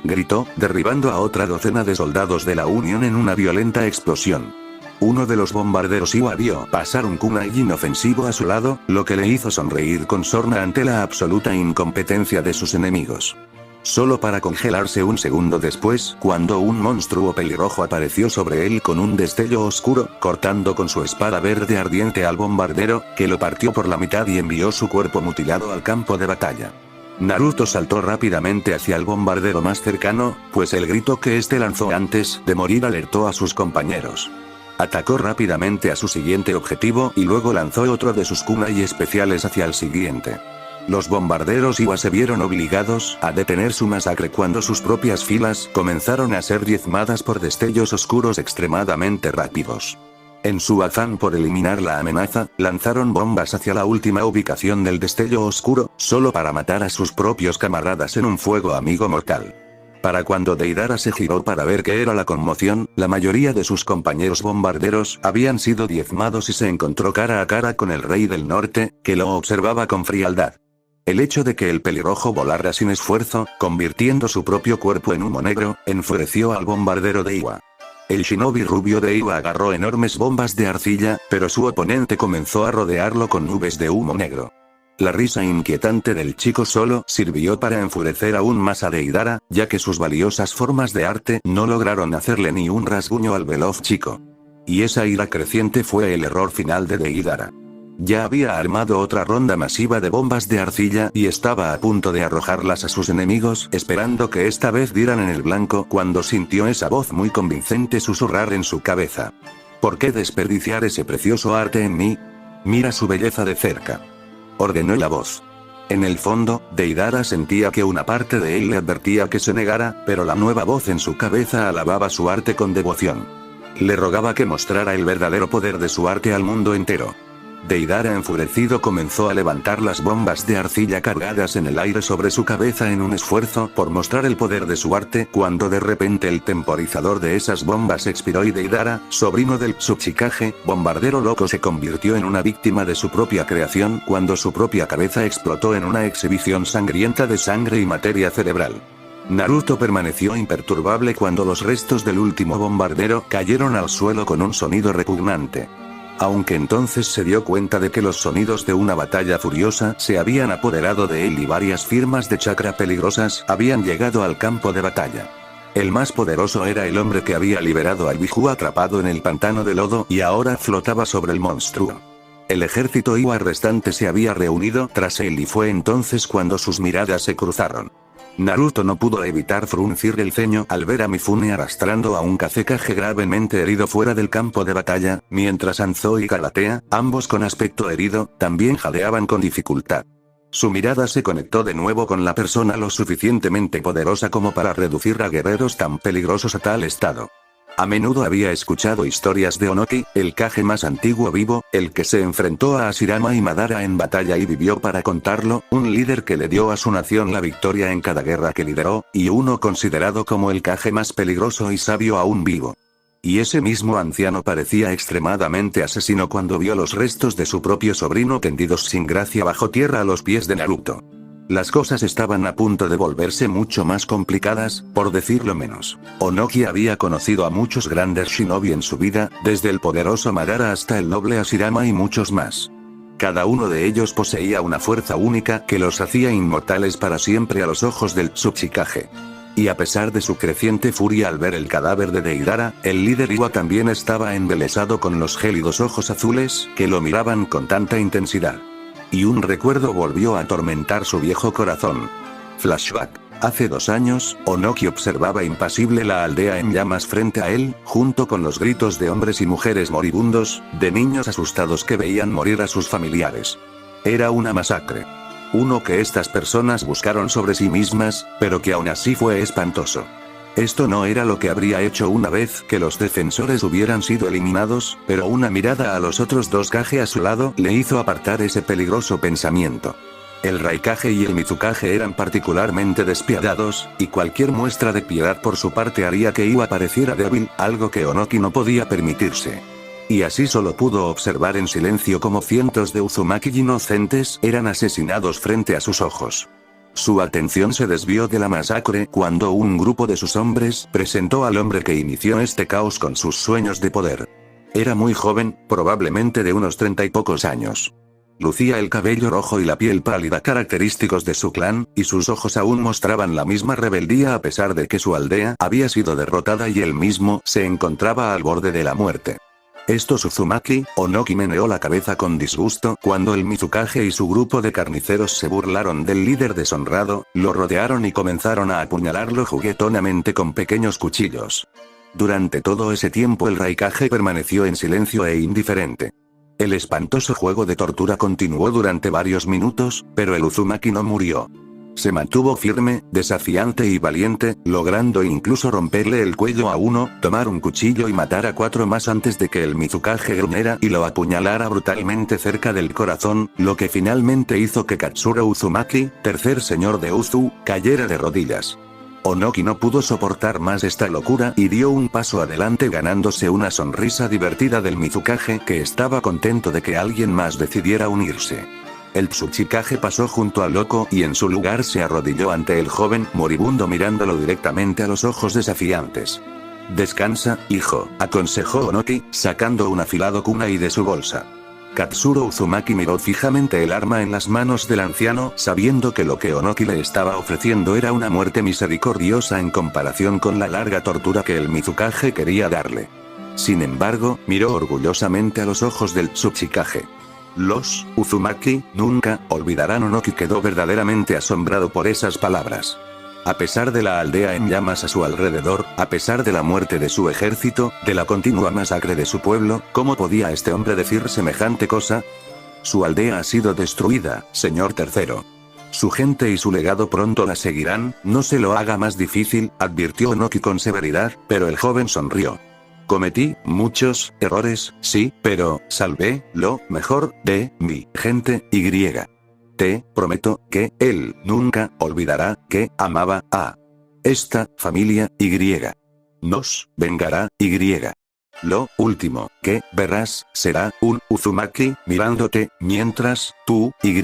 Gritó, derribando a otra docena de soldados de la Unión en una violenta explosión. Uno de los bombarderos Iwa vio pasar un kunai inofensivo a su lado, lo que le hizo sonreír con sorna ante la absoluta incompetencia de sus enemigos. Solo para congelarse un segundo después, cuando un monstruo pelirrojo apareció sobre él con un destello oscuro, cortando con su espada verde ardiente al bombardero, que lo partió por la mitad y envió su cuerpo mutilado al campo de batalla. Naruto saltó rápidamente hacia el bombardero más cercano, pues el grito que este lanzó antes de morir alertó a sus compañeros. Atacó rápidamente a su siguiente objetivo y luego lanzó otro de sus kunai especiales hacia el siguiente. Los bombarderos Iwa se vieron obligados a detener su masacre cuando sus propias filas comenzaron a ser diezmadas por destellos oscuros extremadamente rápidos. En su afán por eliminar la amenaza, lanzaron bombas hacia la última ubicación del destello oscuro, solo para matar a sus propios camaradas en un fuego amigo mortal. Para cuando Deidara se giró para ver qué era la conmoción, la mayoría de sus compañeros bombarderos habían sido diezmados y se encontró cara a cara con el rey del norte, que lo observaba con frialdad. El hecho de que el pelirrojo volara sin esfuerzo, convirtiendo su propio cuerpo en humo negro, enfureció al bombardero de Iwa. El shinobi rubio de Iwa agarró enormes bombas de arcilla, pero su oponente comenzó a rodearlo con nubes de humo negro. La risa inquietante del chico solo sirvió para enfurecer aún más a Deidara, ya que sus valiosas formas de arte no lograron hacerle ni un rasguño al veloz chico. Y esa ira creciente fue el error final de Deidara. Ya había armado otra ronda masiva de bombas de arcilla y estaba a punto de arrojarlas a sus enemigos, esperando que esta vez dieran en el blanco cuando sintió esa voz muy convincente susurrar en su cabeza. ¿Por qué desperdiciar ese precioso arte en mí? Mira su belleza de cerca. Ordenó la voz. En el fondo, Deidara sentía que una parte de él le advertía que se negara, pero la nueva voz en su cabeza alababa su arte con devoción. Le rogaba que mostrara el verdadero poder de su arte al mundo entero. Deidara enfurecido comenzó a levantar las bombas de arcilla cargadas en el aire sobre su cabeza en un esfuerzo por mostrar el poder de su arte, cuando de repente el temporizador de esas bombas expiró y Deidara, sobrino del Tsuchikage, bombardero loco, se convirtió en una víctima de su propia creación cuando su propia cabeza explotó en una exhibición sangrienta de sangre y materia cerebral. Naruto permaneció imperturbable cuando los restos del último bombardero cayeron al suelo con un sonido repugnante. Aunque entonces se dio cuenta de que los sonidos de una batalla furiosa se habían apoderado de él y varias firmas de chakra peligrosas habían llegado al campo de batalla. El más poderoso era el hombre que había liberado al Biju atrapado en el pantano de lodo y ahora flotaba sobre el monstruo. El ejército Iwa restante se había reunido tras él y fue entonces cuando sus miradas se cruzaron. Naruto no pudo evitar fruncir el ceño al ver a Mifune arrastrando a un Kazekage gravemente herido fuera del campo de batalla, mientras Anzo y Galatea, ambos con aspecto herido, también jadeaban con dificultad. Su mirada se conectó de nuevo con la persona lo suficientemente poderosa como para reducir a guerreros tan peligrosos a tal estado. A menudo había escuchado historias de Onoki, el Kage más antiguo vivo, el que se enfrentó a Hashirama y Madara en batalla y vivió para contarlo, un líder que le dio a su nación la victoria en cada guerra que lideró, y uno considerado como el Kage más peligroso y sabio aún vivo. Y ese mismo anciano parecía extremadamente asesino cuando vio los restos de su propio sobrino tendidos sin gracia bajo tierra a los pies de Naruto. Las cosas estaban a punto de volverse mucho más complicadas, por decirlo menos. Onoki había conocido a muchos grandes shinobi en su vida, desde el poderoso Madara hasta el noble Hashirama y muchos más. Cada uno de ellos poseía una fuerza única que los hacía inmortales para siempre a los ojos del Tsuchikage. Y a pesar de su creciente furia al ver el cadáver de Deidara, el líder Iwa también estaba embelesado con los gélidos ojos azules, que lo miraban con tanta intensidad. Y un recuerdo volvió a atormentar su viejo corazón. Flashback. Hace 2 años, Onoki observaba impasible la aldea en llamas frente a él, junto con los gritos de hombres y mujeres moribundos, de niños asustados que veían morir a sus familiares. Era una masacre. Uno que estas personas buscaron sobre sí mismas, pero que aún así fue espantoso. Esto no era lo que habría hecho una vez que los defensores hubieran sido eliminados, pero una mirada a los otros dos Kage a su lado le hizo apartar ese peligroso pensamiento. El Raikage y el Mizukage eran particularmente despiadados, y cualquier muestra de piedad por su parte haría que Iwa pareciera débil, algo que Onoki no podía permitirse. Y así solo pudo observar en silencio cómo cientos de Uzumaki inocentes eran asesinados frente a sus ojos. Su atención se desvió de la masacre cuando un grupo de sus hombres presentó al hombre que inició este caos con sus sueños de poder. Era muy joven, probablemente de unos 30 y pocos años. Lucía el cabello rojo y la piel pálida característicos de su clan, y sus ojos aún mostraban la misma rebeldía a pesar de que su aldea había sido derrotada y él mismo se encontraba al borde de la muerte. Estos Uzumaki, Onoki meneó la cabeza con disgusto cuando el Mizukage y su grupo de carniceros se burlaron del líder deshonrado, lo rodearon y comenzaron a apuñalarlo juguetonamente con pequeños cuchillos. Durante todo ese tiempo el Raikage permaneció en silencio e indiferente. El espantoso juego de tortura continuó durante varios minutos, pero el Uzumaki no murió. Se mantuvo firme, desafiante y valiente, logrando incluso romperle el cuello a uno, tomar un cuchillo y matar a 4 más antes de que el Mizukage gruñera y lo apuñalara brutalmente cerca del corazón, lo que finalmente hizo que Katsuro Uzumaki, tercer señor de Uzu, cayera de rodillas. Onoki no pudo soportar más esta locura y dio un paso adelante ganándose una sonrisa divertida del Mizukage que estaba contento de que alguien más decidiera unirse. El Tsuchikage pasó junto al loco y en su lugar se arrodilló ante el joven moribundo mirándolo directamente a los ojos desafiantes. «Descansa, hijo», aconsejó Onoki, sacando un afilado kunai de su bolsa. Katsuro Uzumaki miró fijamente el arma en las manos del anciano, sabiendo que lo que Onoki le estaba ofreciendo era una muerte misericordiosa en comparación con la larga tortura que el Mizukage quería darle. Sin embargo, miró orgullosamente a los ojos del Tsuchikage. Los Uzumaki nunca olvidarán. Onoki quedó verdaderamente asombrado por esas palabras. A pesar de la aldea en llamas a su alrededor, a pesar de la muerte de su ejército, de la continua masacre de su pueblo, ¿cómo podía este hombre decir semejante cosa? Su aldea ha sido destruida, señor tercero. Su gente y su legado pronto la seguirán, no se lo haga más difícil, advirtió Onoki con severidad, pero el joven sonrió. Cometí muchos errores, sí, pero salvé lo mejor de mi gente y. Te prometo que él nunca olvidará que amaba a esta familia y. Nos vengará y. Lo último que verás será un Uzumaki mirándote mientras tú y.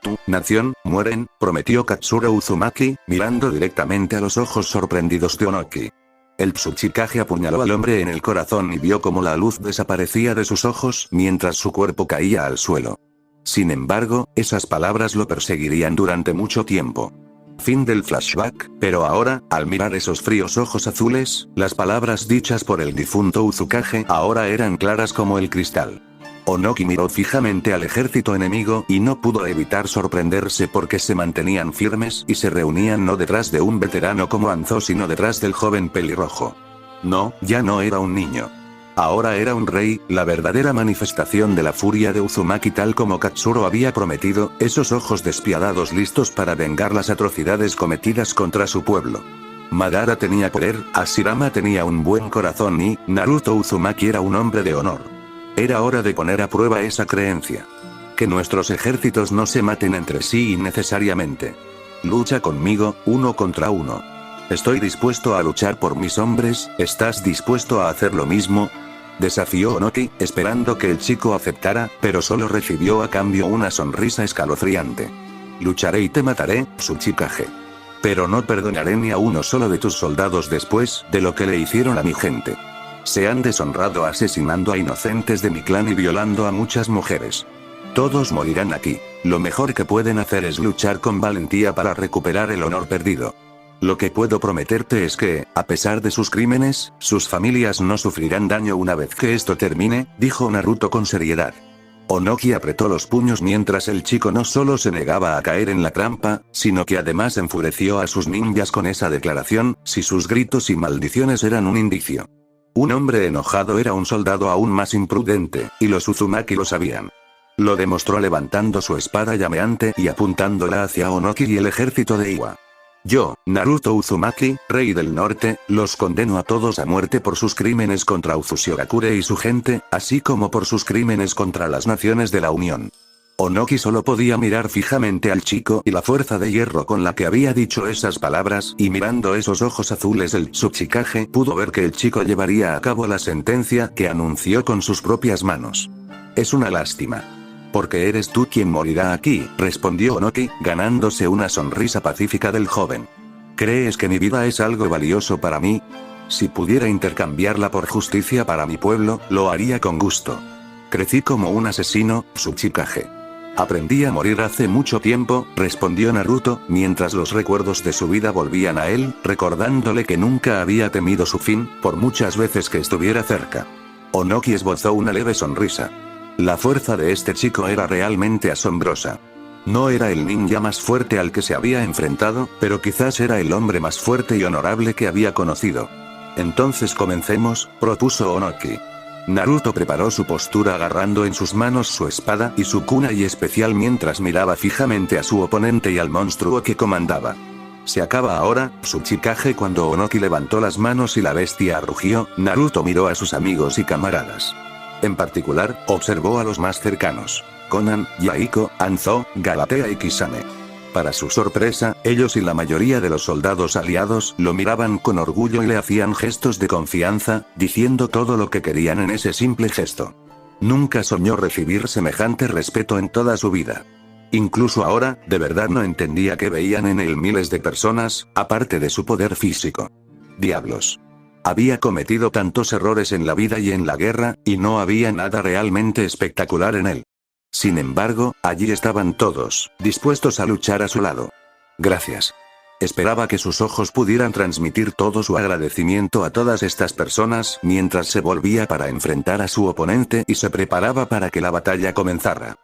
Tu nación mueren, prometió Katsuro Uzumaki, mirando directamente a los ojos sorprendidos de Onoki. El Tsuchikage apuñaló al hombre en el corazón y vio cómo la luz desaparecía de sus ojos mientras su cuerpo caía al suelo. Sin embargo, esas palabras lo perseguirían durante mucho tiempo. Fin del flashback, pero ahora, al mirar esos fríos ojos azules, las palabras dichas por el difunto Uzukage ahora eran claras como el cristal. Onoki miró fijamente al ejército enemigo y no pudo evitar sorprenderse porque se mantenían firmes y se reunían no detrás de un veterano como Anzo sino detrás del joven pelirrojo. No, ya no era un niño. Ahora era un rey, la verdadera manifestación de la furia de Uzumaki tal como Katsuro había prometido, esos ojos despiadados listos para vengar las atrocidades cometidas contra su pueblo. Madara tenía poder, Hashirama tenía un buen corazón y Naruto Uzumaki era un hombre de honor. Era hora de poner a prueba esa creencia. Que nuestros ejércitos no se maten entre sí innecesariamente. Lucha conmigo, 1 contra 1. Estoy dispuesto a luchar por mis hombres, ¿estás dispuesto a hacer lo mismo? Desafió Onoki, esperando que el chico aceptara, pero solo recibió a cambio una sonrisa escalofriante. Lucharé y te mataré, Tsuchikage. Pero no perdonaré ni a uno solo de tus soldados después de lo que le hicieron a mi gente. Se han deshonrado asesinando a inocentes de mi clan y violando a muchas mujeres. Todos morirán aquí. Lo mejor que pueden hacer es luchar con valentía para recuperar el honor perdido. Lo que puedo prometerte es que, a pesar de sus crímenes, sus familias no sufrirán daño una vez que esto termine, dijo Naruto con seriedad. Onoki apretó los puños mientras el chico no solo se negaba a caer en la trampa, sino que además enfureció a sus ninjas con esa declaración, si sus gritos y maldiciones eran un indicio. Un hombre enojado era un soldado aún más imprudente, y los Uzumaki lo sabían. Lo demostró levantando su espada llameante y apuntándola hacia Onoki y el ejército de Iwa. Yo, Naruto Uzumaki, rey del norte, los condeno a todos a muerte por sus crímenes contra Uzushiogakure y su gente, así como por sus crímenes contra las naciones de la Unión. Onoki solo podía mirar fijamente al chico y la fuerza de hierro con la que había dicho esas palabras, y mirando esos ojos azules del Tsuchikage pudo ver que el chico llevaría a cabo la sentencia que anunció con sus propias manos. Es una lástima. Porque eres tú quien morirá aquí, respondió Onoki, ganándose una sonrisa pacífica del joven. ¿Crees que mi vida es algo valioso para mí? Si pudiera intercambiarla por justicia para mi pueblo, lo haría con gusto. Crecí como un asesino, Tsuchikage. Aprendí a morir hace mucho tiempo, respondió Naruto, mientras los recuerdos de su vida volvían a él, recordándole que nunca había temido su fin, por muchas veces que estuviera cerca. Onoki esbozó una leve sonrisa. La fuerza de este chico era realmente asombrosa. No era el ninja más fuerte al que se había enfrentado, pero quizás era el hombre más fuerte y honorable que había conocido. Entonces comencemos, propuso Onoki. Naruto preparó su postura agarrando en sus manos su espada y su kunai especial mientras miraba fijamente a su oponente y al monstruo que comandaba. ¿Se acaba ahora, Tsuchikage? Cuando Onoki levantó las manos y la bestia rugió, Naruto miró a sus amigos y camaradas. En particular, observó a los más cercanos: Konan, Yaiko, Anzo, Galatea y Kisame. Para su sorpresa, ellos y la mayoría de los soldados aliados lo miraban con orgullo y le hacían gestos de confianza, diciendo todo lo que querían en ese simple gesto. Nunca soñó recibir semejante respeto en toda su vida. Incluso ahora, de verdad no entendía que veían en él miles de personas, aparte de su poder físico. Diablos. Había cometido tantos errores en la vida y en la guerra, y no había nada realmente espectacular en él. Sin embargo, allí estaban todos, dispuestos a luchar a su lado. Gracias. Esperaba que sus ojos pudieran transmitir todo su agradecimiento a todas estas personas mientras se volvía para enfrentar a su oponente y se preparaba para que la batalla comenzara.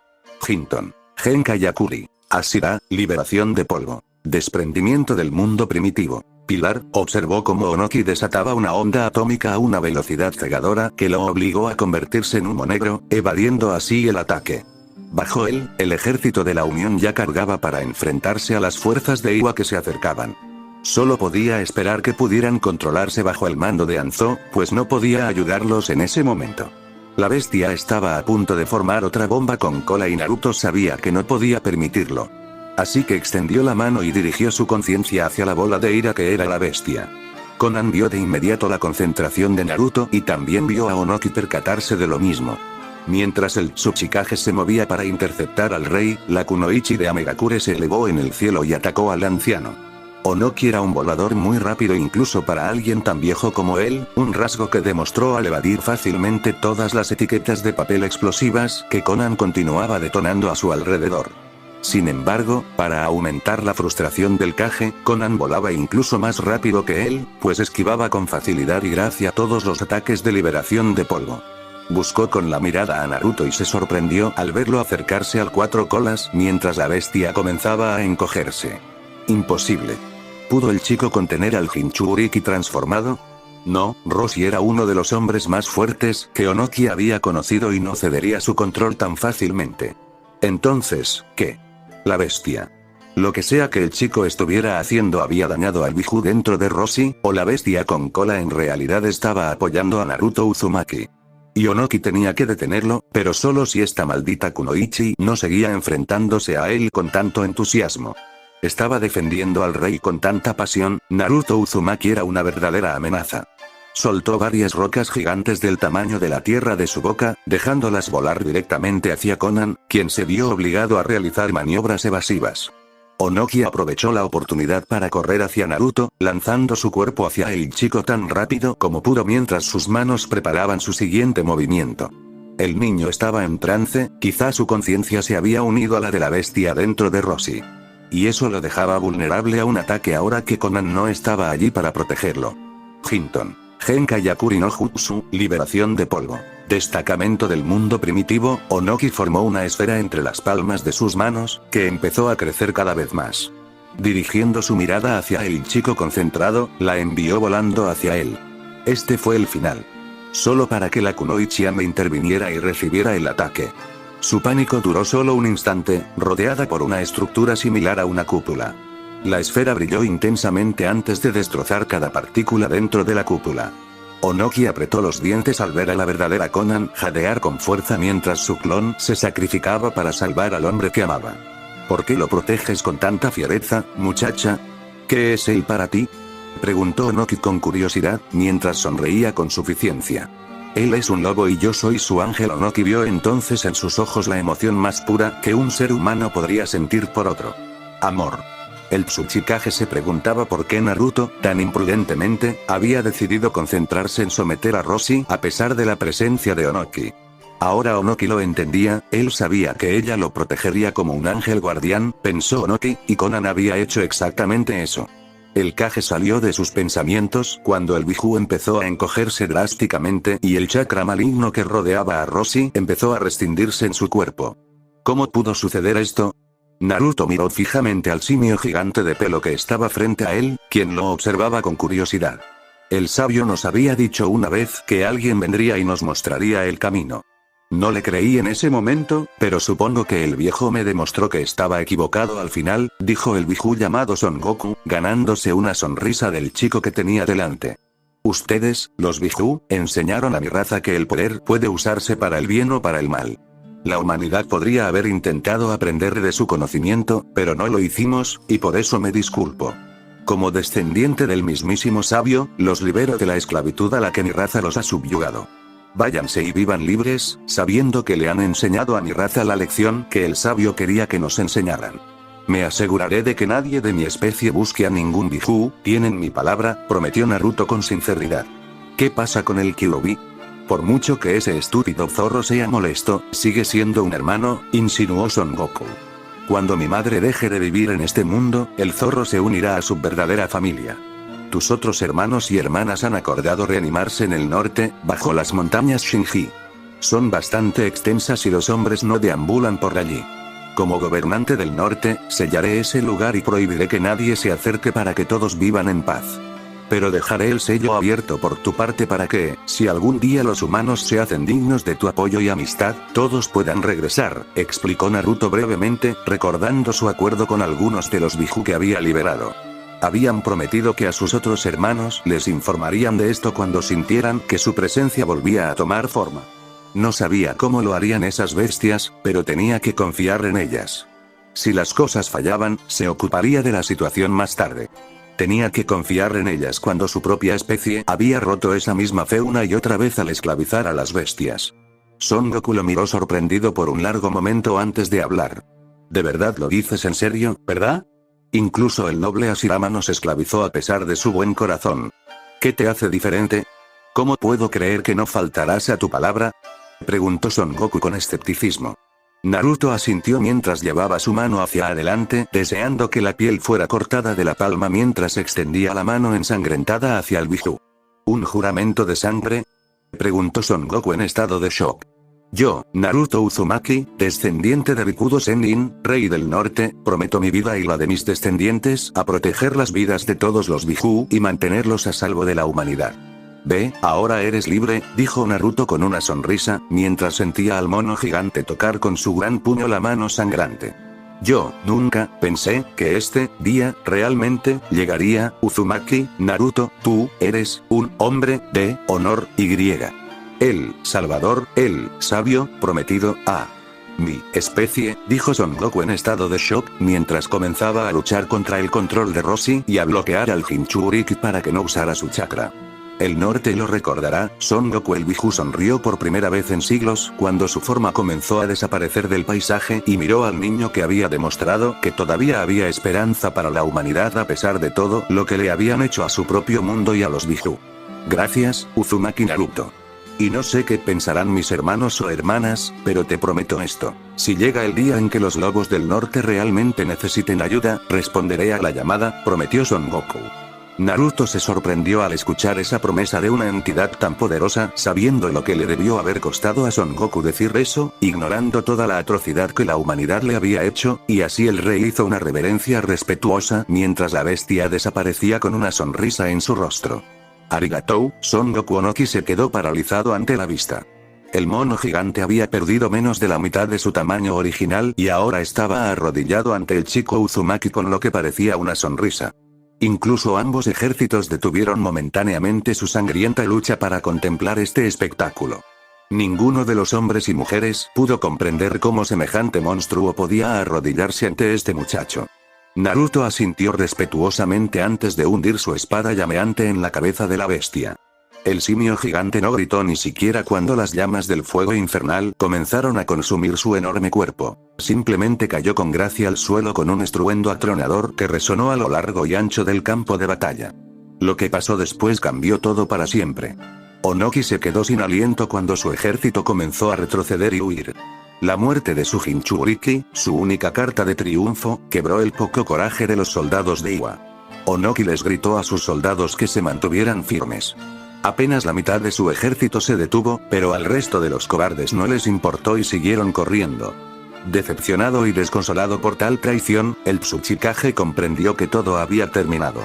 Hinton. Genkayakuri. Ashira, liberación de polvo. Desprendimiento del mundo primitivo. Pilar, observó cómo Onoki desataba una onda atómica a una velocidad cegadora que lo obligó a convertirse en humo negro, evadiendo así el ataque. Bajo él, el ejército de la Unión ya cargaba para enfrentarse a las fuerzas de Iwa que se acercaban. Solo podía esperar que pudieran controlarse bajo el mando de Anzo, pues no podía ayudarlos en ese momento. La bestia estaba a punto de formar otra bomba con cola y Naruto sabía que no podía permitirlo. Así que extendió la mano y dirigió su conciencia hacia la bola de ira que era la bestia. Konan vio de inmediato la concentración de Naruto y también vio a Onoki percatarse de lo mismo. Mientras el Tsuchikage se movía para interceptar al rey, la kunoichi de Amegakure se elevó en el cielo y atacó al anciano. Onoki era un volador muy rápido incluso para alguien tan viejo como él, un rasgo que demostró al evadir fácilmente todas las etiquetas de papel explosivas que Konan continuaba detonando a su alrededor. Sin embargo, para aumentar la frustración del Kage, Konan volaba incluso más rápido que él, pues esquivaba con facilidad y gracia todos los ataques de liberación de polvo. Buscó con la mirada a Naruto y se sorprendió al verlo acercarse al cuatro colas mientras la bestia comenzaba a encogerse. Imposible. ¿Pudo el chico contener al Jinchuriki transformado? No, Roshi era uno de los hombres más fuertes que Onoki había conocido y no cedería su control tan fácilmente. Entonces, ¿qué? La bestia. Lo que sea que el chico estuviera haciendo había dañado al Biju dentro de Roshi, o la bestia con cola en realidad estaba apoyando a Naruto Uzumaki. Y Onoki tenía que detenerlo, pero solo si esta maldita kunoichi no seguía enfrentándose a él con tanto entusiasmo. Estaba defendiendo al rey con tanta pasión, Naruto Uzumaki era una verdadera amenaza. Soltó varias rocas gigantes del tamaño de la tierra de su boca, dejándolas volar directamente hacia Konan, quien se vio obligado a realizar maniobras evasivas. Onoki aprovechó la oportunidad para correr hacia Naruto, lanzando su cuerpo hacia el chico tan rápido como pudo mientras sus manos preparaban su siguiente movimiento. El niño estaba en trance, quizá su conciencia se había unido a la de la bestia dentro de Roshi. Y eso lo dejaba vulnerable a un ataque ahora que Konan no estaba allí para protegerlo. Hinton. Genkayakuri no Jutsu, liberación de polvo. Destacamento del mundo primitivo, Onoki formó una esfera entre las palmas de sus manos, que empezó a crecer cada vez más. Dirigiendo su mirada hacia el chico concentrado, la envió volando hacia él. Este fue el final. Solo para que la kunoichi Ame interviniera y recibiera el ataque. Su pánico duró solo un instante, rodeada por una estructura similar a una cúpula. La esfera brilló intensamente antes de destrozar cada partícula dentro de la cúpula. Onoki apretó los dientes al ver a la verdadera Conan jadear con fuerza mientras su clon se sacrificaba para salvar al hombre que amaba. ¿Por qué lo proteges con tanta fiereza, muchacha? ¿Qué es él para ti? Preguntó Onoki con curiosidad, mientras sonreía con suficiencia. Él es un lobo y yo soy su ángel. Onoki vio entonces en sus ojos la emoción más pura que un ser humano podría sentir por otro. Amor. El Tsuchikage se preguntaba por qué Naruto, tan imprudentemente, había decidido concentrarse en someter a Roshi a pesar de la presencia de Onoki. Ahora Onoki lo entendía, él sabía que ella lo protegería como un ángel guardián, pensó Onoki, y Conan había hecho exactamente eso. El Kage salió de sus pensamientos cuando el Biju empezó a encogerse drásticamente y el chakra maligno que rodeaba a Roshi empezó a rescindirse en su cuerpo. ¿Cómo pudo suceder esto? Naruto miró fijamente al simio gigante de pelo que estaba frente a él, quien lo observaba con curiosidad. El sabio nos había dicho una vez que alguien vendría y nos mostraría el camino. No le creí en ese momento, pero supongo que el viejo me demostró que estaba equivocado al final, dijo el Biju llamado Son Goku, ganándose una sonrisa del chico que tenía delante. Ustedes, los Biju, enseñaron a mi raza que el poder puede usarse para el bien o para el mal. La humanidad podría haber intentado aprender de su conocimiento, pero no lo hicimos, y por eso me disculpo. Como descendiente del mismísimo sabio, los libero de la esclavitud a la que mi raza los ha subyugado. Váyanse y vivan libres, sabiendo que le han enseñado a mi raza la lección que el sabio quería que nos enseñaran. Me aseguraré de que nadie de mi especie busque a ningún Biju, tienen mi palabra, prometió Naruto con sinceridad. ¿Qué pasa con el Kyuubi? Por mucho que ese estúpido zorro sea molesto, sigue siendo un hermano, insinuó Son Goku. Cuando mi madre deje de vivir en este mundo, el zorro se unirá a su verdadera familia. Tus otros hermanos y hermanas han acordado reanimarse en el norte, bajo las montañas Shinji. Son bastante extensas y los hombres no deambulan por allí. Como gobernante del norte, sellaré ese lugar y prohibiré que nadie se acerque para que todos vivan en paz. Pero dejaré el sello abierto por tu parte para que, si algún día los humanos se hacen dignos de tu apoyo y amistad, todos puedan regresar, explicó Naruto brevemente, recordando su acuerdo con algunos de los Biju que había liberado. Habían prometido que a sus otros hermanos les informarían de esto cuando sintieran que su presencia volvía a tomar forma. No sabía cómo lo harían esas bestias, pero tenía que confiar en ellas. Si las cosas fallaban, se ocuparía de la situación más tarde. Tenía que confiar en ellas cuando su propia especie había roto esa misma fe una y otra vez al esclavizar a las bestias. Son Goku lo miró sorprendido por un largo momento antes de hablar. ¿De verdad lo dices en serio, verdad? Incluso el noble Hashirama nos esclavizó a pesar de su buen corazón. ¿Qué te hace diferente? ¿Cómo puedo creer que no faltarás a tu palabra? Preguntó Son Goku con escepticismo. Naruto asintió mientras llevaba su mano hacia adelante, deseando que la piel fuera cortada de la palma mientras extendía la mano ensangrentada hacia el Biju. ¿Un juramento de sangre? Preguntó Son Goku en estado de shock. Yo, Naruto Uzumaki, descendiente de Rikudo Sennin, rey del norte, prometo mi vida y la de mis descendientes a proteger las vidas de todos los Biju y mantenerlos a salvo de la humanidad. Ve, ahora eres libre, dijo Naruto con una sonrisa, mientras sentía al mono gigante tocar con su gran puño la mano sangrante. Yo, nunca, pensé, que este día, realmente, llegaría, Uzumaki, Naruto, tú, eres, un hombre, de, honor, y griega. El, Salvador, el, sabio, prometido, a mi especie, dijo Son Goku en estado de shock, mientras comenzaba a luchar contra el control de Roshi y a bloquear al Jinchuriki para que no usara su chakra. El norte lo recordará, Son Goku el Biju sonrió por primera vez en siglos cuando su forma comenzó a desaparecer del paisaje y miró al niño que había demostrado que todavía había esperanza para la humanidad a pesar de todo lo que le habían hecho a su propio mundo y a los Biju. Gracias, Uzumaki Naruto. Y no sé qué pensarán mis hermanos o hermanas, pero te prometo esto. Si llega el día en que los lobos del norte realmente necesiten ayuda, responderé a la llamada, prometió Son Goku. Naruto se sorprendió al escuchar esa promesa de una entidad tan poderosa, sabiendo lo que le debió haber costado a Son Goku decir eso, ignorando toda la atrocidad que la humanidad le había hecho, y así el rey hizo una reverencia respetuosa mientras la bestia desaparecía con una sonrisa en su rostro. Arigatou, Son Goku Onoki se quedó paralizado ante la vista. El mono gigante había perdido menos de la mitad de su tamaño original y ahora estaba arrodillado ante el chico Uzumaki con lo que parecía una sonrisa. Incluso ambos ejércitos detuvieron momentáneamente su sangrienta lucha para contemplar este espectáculo. Ninguno de los hombres y mujeres pudo comprender cómo semejante monstruo podía arrodillarse ante este muchacho. Naruto asintió respetuosamente antes de hundir su espada llameante en la cabeza de la bestia. El simio gigante no gritó ni siquiera cuando las llamas del fuego infernal comenzaron a consumir su enorme cuerpo. Simplemente cayó con gracia al suelo con un estruendo atronador que resonó a lo largo y ancho del campo de batalla. Lo que pasó después cambió todo para siempre. Onoki se quedó sin aliento cuando su ejército comenzó a retroceder y huir. La muerte de su Jinchuriki, su única carta de triunfo, quebró el poco coraje de los soldados de Iwa. Onoki les gritó a sus soldados que se mantuvieran firmes. Apenas la mitad de su ejército se detuvo, pero al resto de los cobardes no les importó y siguieron corriendo. Decepcionado y desconsolado por tal traición, el Tsuchikage comprendió que todo había terminado.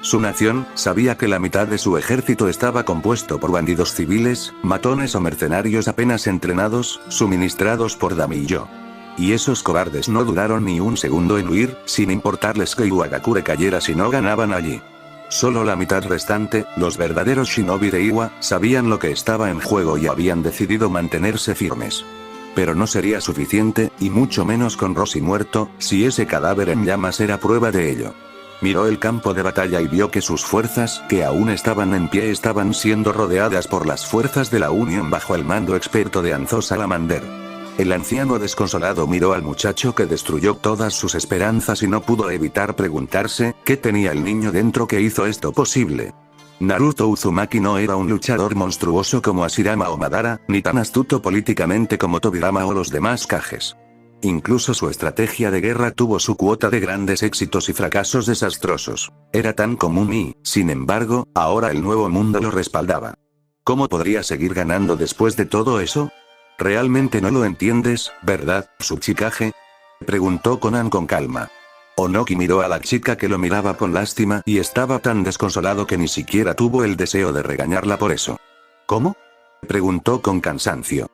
Su nación sabía que la mitad de su ejército estaba compuesto por bandidos civiles, matones o mercenarios apenas entrenados, suministrados por Damijo. Y esos cobardes no dudaron ni un segundo en huir, sin importarles que Iwagakure cayera si no ganaban allí. Solo la mitad restante, los verdaderos shinobi de Iwa, sabían lo que estaba en juego y habían decidido mantenerse firmes. Pero no sería suficiente, y mucho menos con Roshi muerto, si ese cadáver en llamas era prueba de ello. Miró el campo de batalla y vio que sus fuerzas, que aún estaban en pie, estaban siendo rodeadas por las fuerzas de la Unión bajo el mando experto de Anzo Salamander. El anciano desconsolado miró al muchacho que destruyó todas sus esperanzas y no pudo evitar preguntarse, ¿qué tenía el niño dentro que hizo esto posible? Naruto Uzumaki no era un luchador monstruoso como Hashirama o Madara, ni tan astuto políticamente como Tobirama o los demás Kages. Incluso su estrategia de guerra tuvo su cuota de grandes éxitos y fracasos desastrosos. Era tan común y, sin embargo, ahora el nuevo mundo lo respaldaba. ¿Cómo podría seguir ganando después de todo eso? Realmente no lo entiendes, ¿verdad, Tsuchikage? Preguntó Konan con calma. Onoki miró a la chica que lo miraba con lástima y estaba tan desconsolado que ni siquiera tuvo el deseo de regañarla por eso. ¿Cómo? Preguntó con cansancio.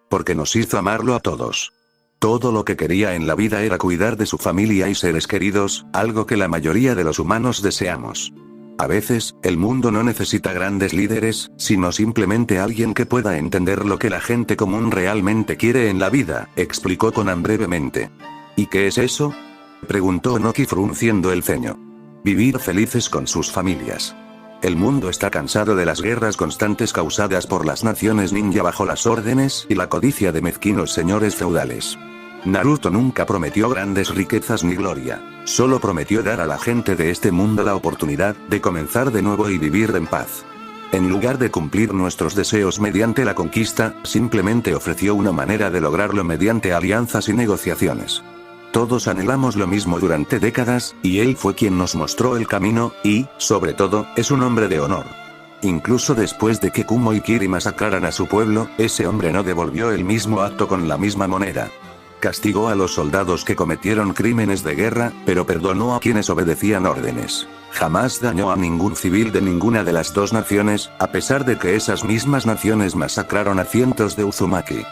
Porque nos hizo amarlo a todos. Todo lo que quería en la vida era cuidar de su familia y seres queridos, algo que la mayoría de los humanos deseamos. A veces, el mundo no necesita grandes líderes, sino simplemente alguien que pueda entender lo que la gente común realmente quiere en la vida, explicó Konan brevemente. ¿Y qué es eso? Preguntó Onoki frunciendo el ceño. Vivir felices con sus familias. El mundo está cansado de las guerras constantes causadas por las naciones ninja bajo las órdenes y la codicia de mezquinos señores feudales. Naruto nunca prometió grandes riquezas ni gloria, solo prometió dar a la gente de este mundo la oportunidad de comenzar de nuevo y vivir en paz. En lugar de cumplir nuestros deseos mediante la conquista, simplemente ofreció una manera de lograrlo mediante alianzas y negociaciones. Todos anhelamos lo mismo durante décadas, y él fue quien nos mostró el camino, y, sobre todo, es un hombre de honor. Incluso después de que Kumo y Kiri masacraran a su pueblo, ese hombre no devolvió el mismo acto con la misma moneda. Castigó a los soldados que cometieron crímenes de guerra, pero perdonó a quienes obedecían órdenes. Jamás dañó a ningún civil de ninguna de las dos naciones, a pesar de que esas mismas naciones masacraron a cientos de Uzumaki.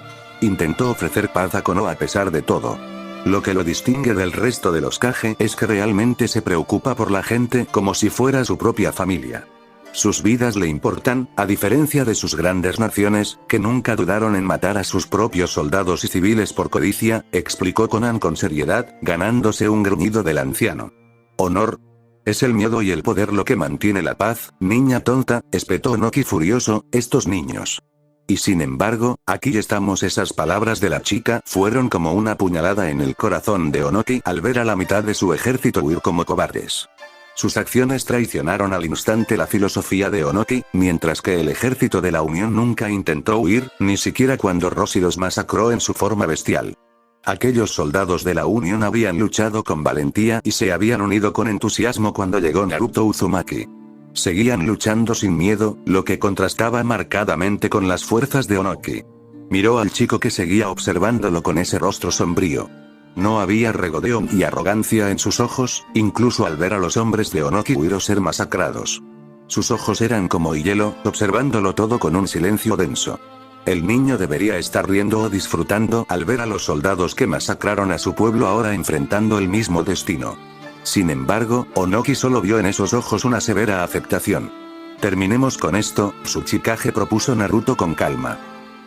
Intentó ofrecer paz a Konoha a pesar de todo. Lo que lo distingue del resto de los Kage es que realmente se preocupa por la gente como si fuera su propia familia. Sus vidas le importan, a diferencia de sus grandes naciones, que nunca dudaron en matar a sus propios soldados y civiles por codicia, explicó Konan con seriedad, ganándose un gruñido del anciano. ¿Honor? ¿Es el miedo y el poder lo que mantiene la paz, niña tonta?, espetó Onoki furioso, estos niños. Y sin embargo, aquí estamos. Esas palabras de la chica fueron como una puñalada en el corazón de Onoki al ver a la mitad de su ejército huir como cobardes. Sus acciones traicionaron al instante la filosofía de Onoki, mientras que el ejército de la Unión nunca intentó huir, ni siquiera cuando Roshi los masacró en su forma bestial. Aquellos soldados de la Unión habían luchado con valentía y se habían unido con entusiasmo cuando llegó Naruto Uzumaki. Seguían luchando sin miedo, lo que contrastaba marcadamente con las fuerzas de Onoki. Miró al chico que seguía observándolo con ese rostro sombrío. No había regodeo y arrogancia en sus ojos, incluso al ver a los hombres de Onoki huir o ser masacrados. Sus ojos eran como hielo, observándolo todo con un silencio denso. El niño debería estar riendo o disfrutando al ver a los soldados que masacraron a su pueblo ahora enfrentando el mismo destino. Sin embargo, Onoki solo vio en esos ojos una severa aceptación. Terminemos con esto, Tsuchikage propuso Naruto con calma.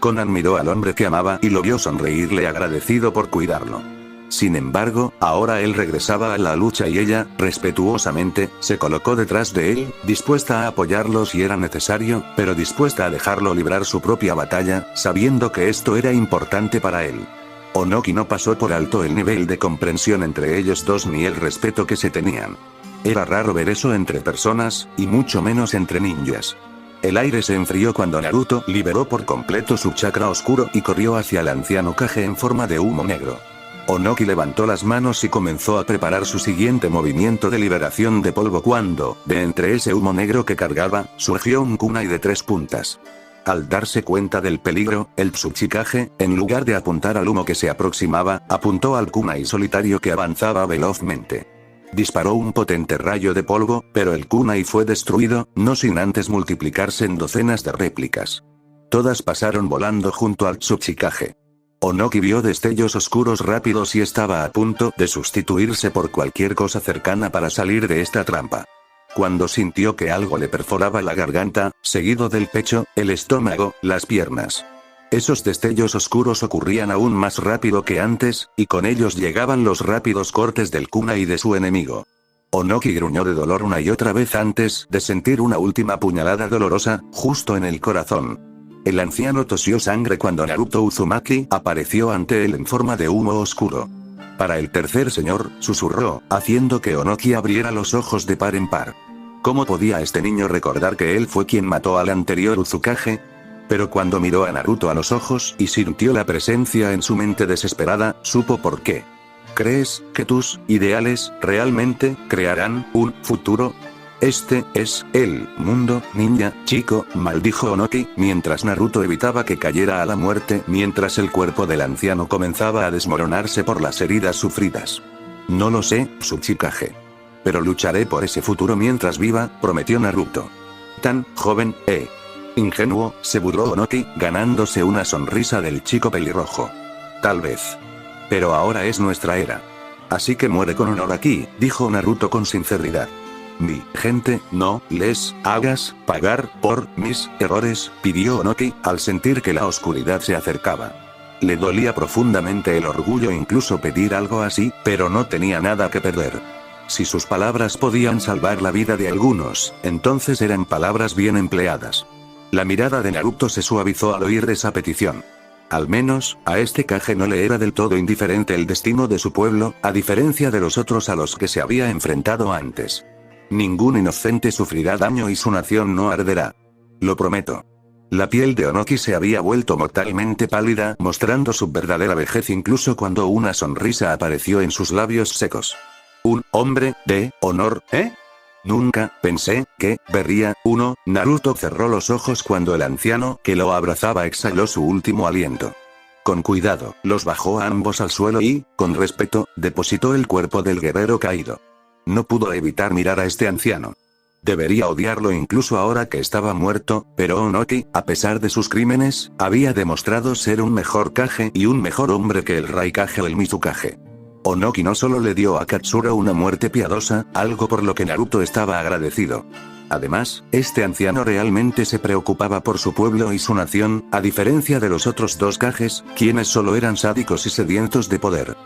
Konan miró al hombre que amaba y lo vio sonreírle agradecido por cuidarlo. Sin embargo, ahora él regresaba a la lucha y ella, respetuosamente, se colocó detrás de él, dispuesta a apoyarlo si era necesario, pero dispuesta a dejarlo librar su propia batalla, sabiendo que esto era importante para él. Onoki no pasó por alto el nivel de comprensión entre ellos dos ni el respeto que se tenían. Era raro ver eso entre personas, y mucho menos entre ninjas. El aire se enfrió cuando Naruto liberó por completo su chakra oscuro y corrió hacia el anciano Kage en forma de humo negro. Onoki levantó las manos y comenzó a preparar su siguiente movimiento de liberación de polvo cuando, de entre ese humo negro que cargaba, surgió un kunai de 3 puntas. Al darse cuenta del peligro, el Tsuchikage, en lugar de apuntar al humo que se aproximaba, apuntó al kunai solitario que avanzaba velozmente. Disparó un potente rayo de polvo, pero el kunai fue destruido, no sin antes multiplicarse en docenas de réplicas. Todas pasaron volando junto al Tsuchikage. Onoki vio destellos oscuros rápidos y estaba a punto de sustituirse por cualquier cosa cercana para salir de esta trampa. Cuando sintió que algo le perforaba la garganta, seguido del pecho, el estómago, las piernas. Esos destellos oscuros ocurrían aún más rápido que antes, y con ellos llegaban los rápidos cortes del kunai de su enemigo. Onoki gruñó de dolor una y otra vez antes de sentir una última puñalada dolorosa, justo en el corazón. El anciano tosió sangre cuando Naruto Uzumaki apareció ante él en forma de humo oscuro. Para el tercer señor, susurró, haciendo que Onoki abriera los ojos de par en par. ¿Cómo podía este niño recordar que él fue quien mató al anterior Uzukage? Pero cuando miró a Naruto a los ojos y sintió la presencia en su mente desesperada, supo por qué. ¿Crees que tus ideales realmente crearán un futuro? Este es el mundo ninja, chico, maldijo Onoki, mientras Naruto evitaba que cayera a la muerte mientras el cuerpo del anciano comenzaba a desmoronarse por las heridas sufridas. No lo sé, Tsuchikage. Pero lucharé por ese futuro mientras viva, prometió Naruto. Tan joven, ingenuo, se burló Onoki, ganándose una sonrisa del chico pelirrojo. Tal vez. Pero ahora es nuestra era. Así que muere con honor aquí, dijo Naruto con sinceridad. Mi gente, no les hagas pagar por mis errores, pidió Onoki, al sentir que la oscuridad se acercaba. Le dolía profundamente el orgullo incluso pedir algo así, pero no tenía nada que perder. Si sus palabras podían salvar la vida de algunos, entonces eran palabras bien empleadas. La mirada de Naruto se suavizó al oír esa petición. Al menos, a este Kage no le era del todo indiferente el destino de su pueblo, a diferencia de los otros a los que se había enfrentado antes. Ningún inocente sufrirá daño y su nación no arderá. Lo prometo. La piel de Onoki se había vuelto mortalmente pálida, mostrando su verdadera vejez incluso cuando una sonrisa apareció en sus labios secos. ¿Un hombre de honor, Nunca pensé que vería uno. Naruto cerró los ojos cuando el anciano que lo abrazaba exhaló su último aliento. Con cuidado, los bajó a ambos al suelo y, con respeto, depositó el cuerpo del guerrero caído. No pudo evitar mirar a este anciano. Debería odiarlo incluso ahora que estaba muerto, pero Onoki, a pesar de sus crímenes, había demostrado ser un mejor Kage y un mejor hombre que el Raikage o el Mizukage. Onoki no solo le dio a Katsura una muerte piadosa, algo por lo que Naruto estaba agradecido. Además, este anciano realmente se preocupaba por su pueblo y su nación, a diferencia de los otros dos Kages, quienes solo eran sádicos y sedientos de poder.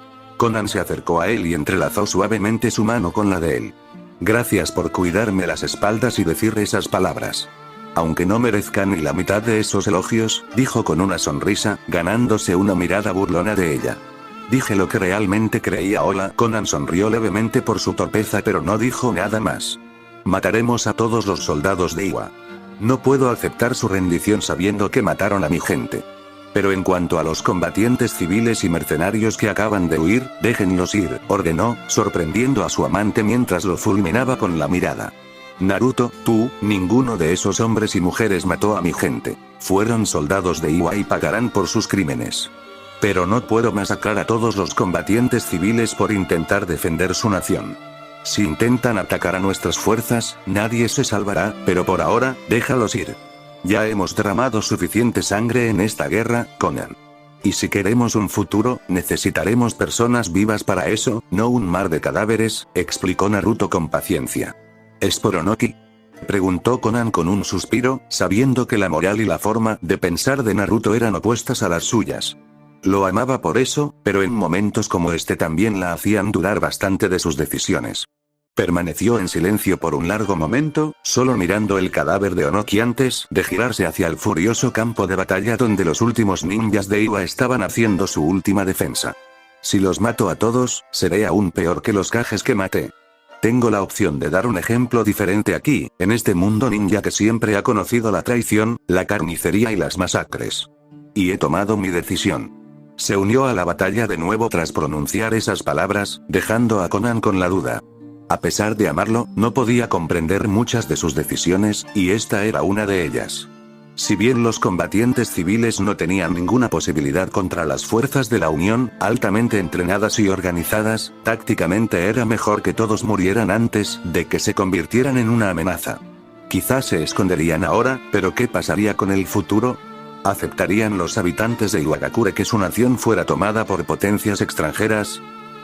Konan se acercó a él y entrelazó suavemente su mano con la de él. Gracias por cuidarme las espaldas y decir esas palabras. Aunque no merezcan ni la mitad de esos elogios, dijo con una sonrisa, ganándose una mirada burlona de ella. Dije lo que realmente creía. Hola. Konan sonrió levemente por su torpeza pero no dijo nada más. Mataremos a todos los soldados de Iwa. No puedo aceptar su rendición sabiendo que mataron a mi gente. Pero en cuanto a los combatientes civiles y mercenarios que acaban de huir, déjenlos ir, ordenó, sorprendiendo a su amante mientras lo fulminaba con la mirada. Naruto, tú, ninguno de esos hombres y mujeres mató a mi gente. Fueron soldados de Iwa y pagarán por sus crímenes. Pero no puedo masacrar a todos los combatientes civiles por intentar defender su nación. Si intentan atacar a nuestras fuerzas, nadie se salvará, pero por ahora, déjalos ir. Ya hemos derramado suficiente sangre en esta guerra, Conan. Y si queremos un futuro, necesitaremos personas vivas para eso, no un mar de cadáveres, explicó Naruto con paciencia. ¿Es por Onoki?, preguntó Conan con un suspiro, sabiendo que la moral y la forma de pensar de Naruto eran opuestas a las suyas. Lo amaba por eso, pero en momentos como este también la hacían dudar bastante de sus decisiones. Permaneció en silencio por un largo momento, solo mirando el cadáver de Onoki antes de girarse hacia el furioso campo de batalla donde los últimos ninjas de Iwa estaban haciendo su última defensa. Si los mato a todos, seré aún peor que los Kages que maté. Tengo la opción de dar un ejemplo diferente aquí, en este mundo ninja que siempre ha conocido la traición, la carnicería y las masacres. Y he tomado mi decisión. Se unió a la batalla de nuevo tras pronunciar esas palabras, dejando a Conan con la duda. A pesar de amarlo, no podía comprender muchas de sus decisiones, y esta era una de ellas. Si bien los combatientes civiles no tenían ninguna posibilidad contra las fuerzas de la Unión, altamente entrenadas y organizadas, tácticamente era mejor que todos murieran antes de que se convirtieran en una amenaza. Quizás se esconderían ahora, pero ¿qué pasaría con el futuro? ¿Aceptarían los habitantes de Iwagakure que su nación fuera tomada por potencias extranjeras?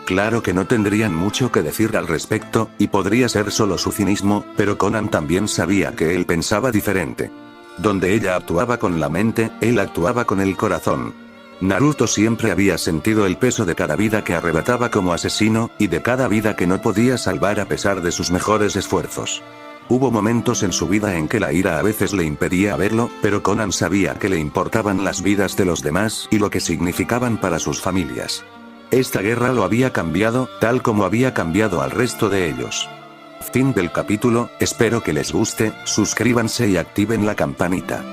Claro que no tendrían mucho que decir al respecto, y podría ser solo su cinismo, pero Conan también sabía que él pensaba diferente. Donde ella actuaba con la mente, él actuaba con el corazón. Naruto siempre había sentido el peso de cada vida que arrebataba como asesino, y de cada vida que no podía salvar a pesar de sus mejores esfuerzos. Hubo momentos en su vida en que la ira a veces le impedía verlo, pero Conan sabía que le importaban las vidas de los demás y lo que significaban para sus familias. Esta guerra lo había cambiado, tal como había cambiado al resto de ellos. Fin del capítulo, espero que les guste, suscríbanse y activen la campanita.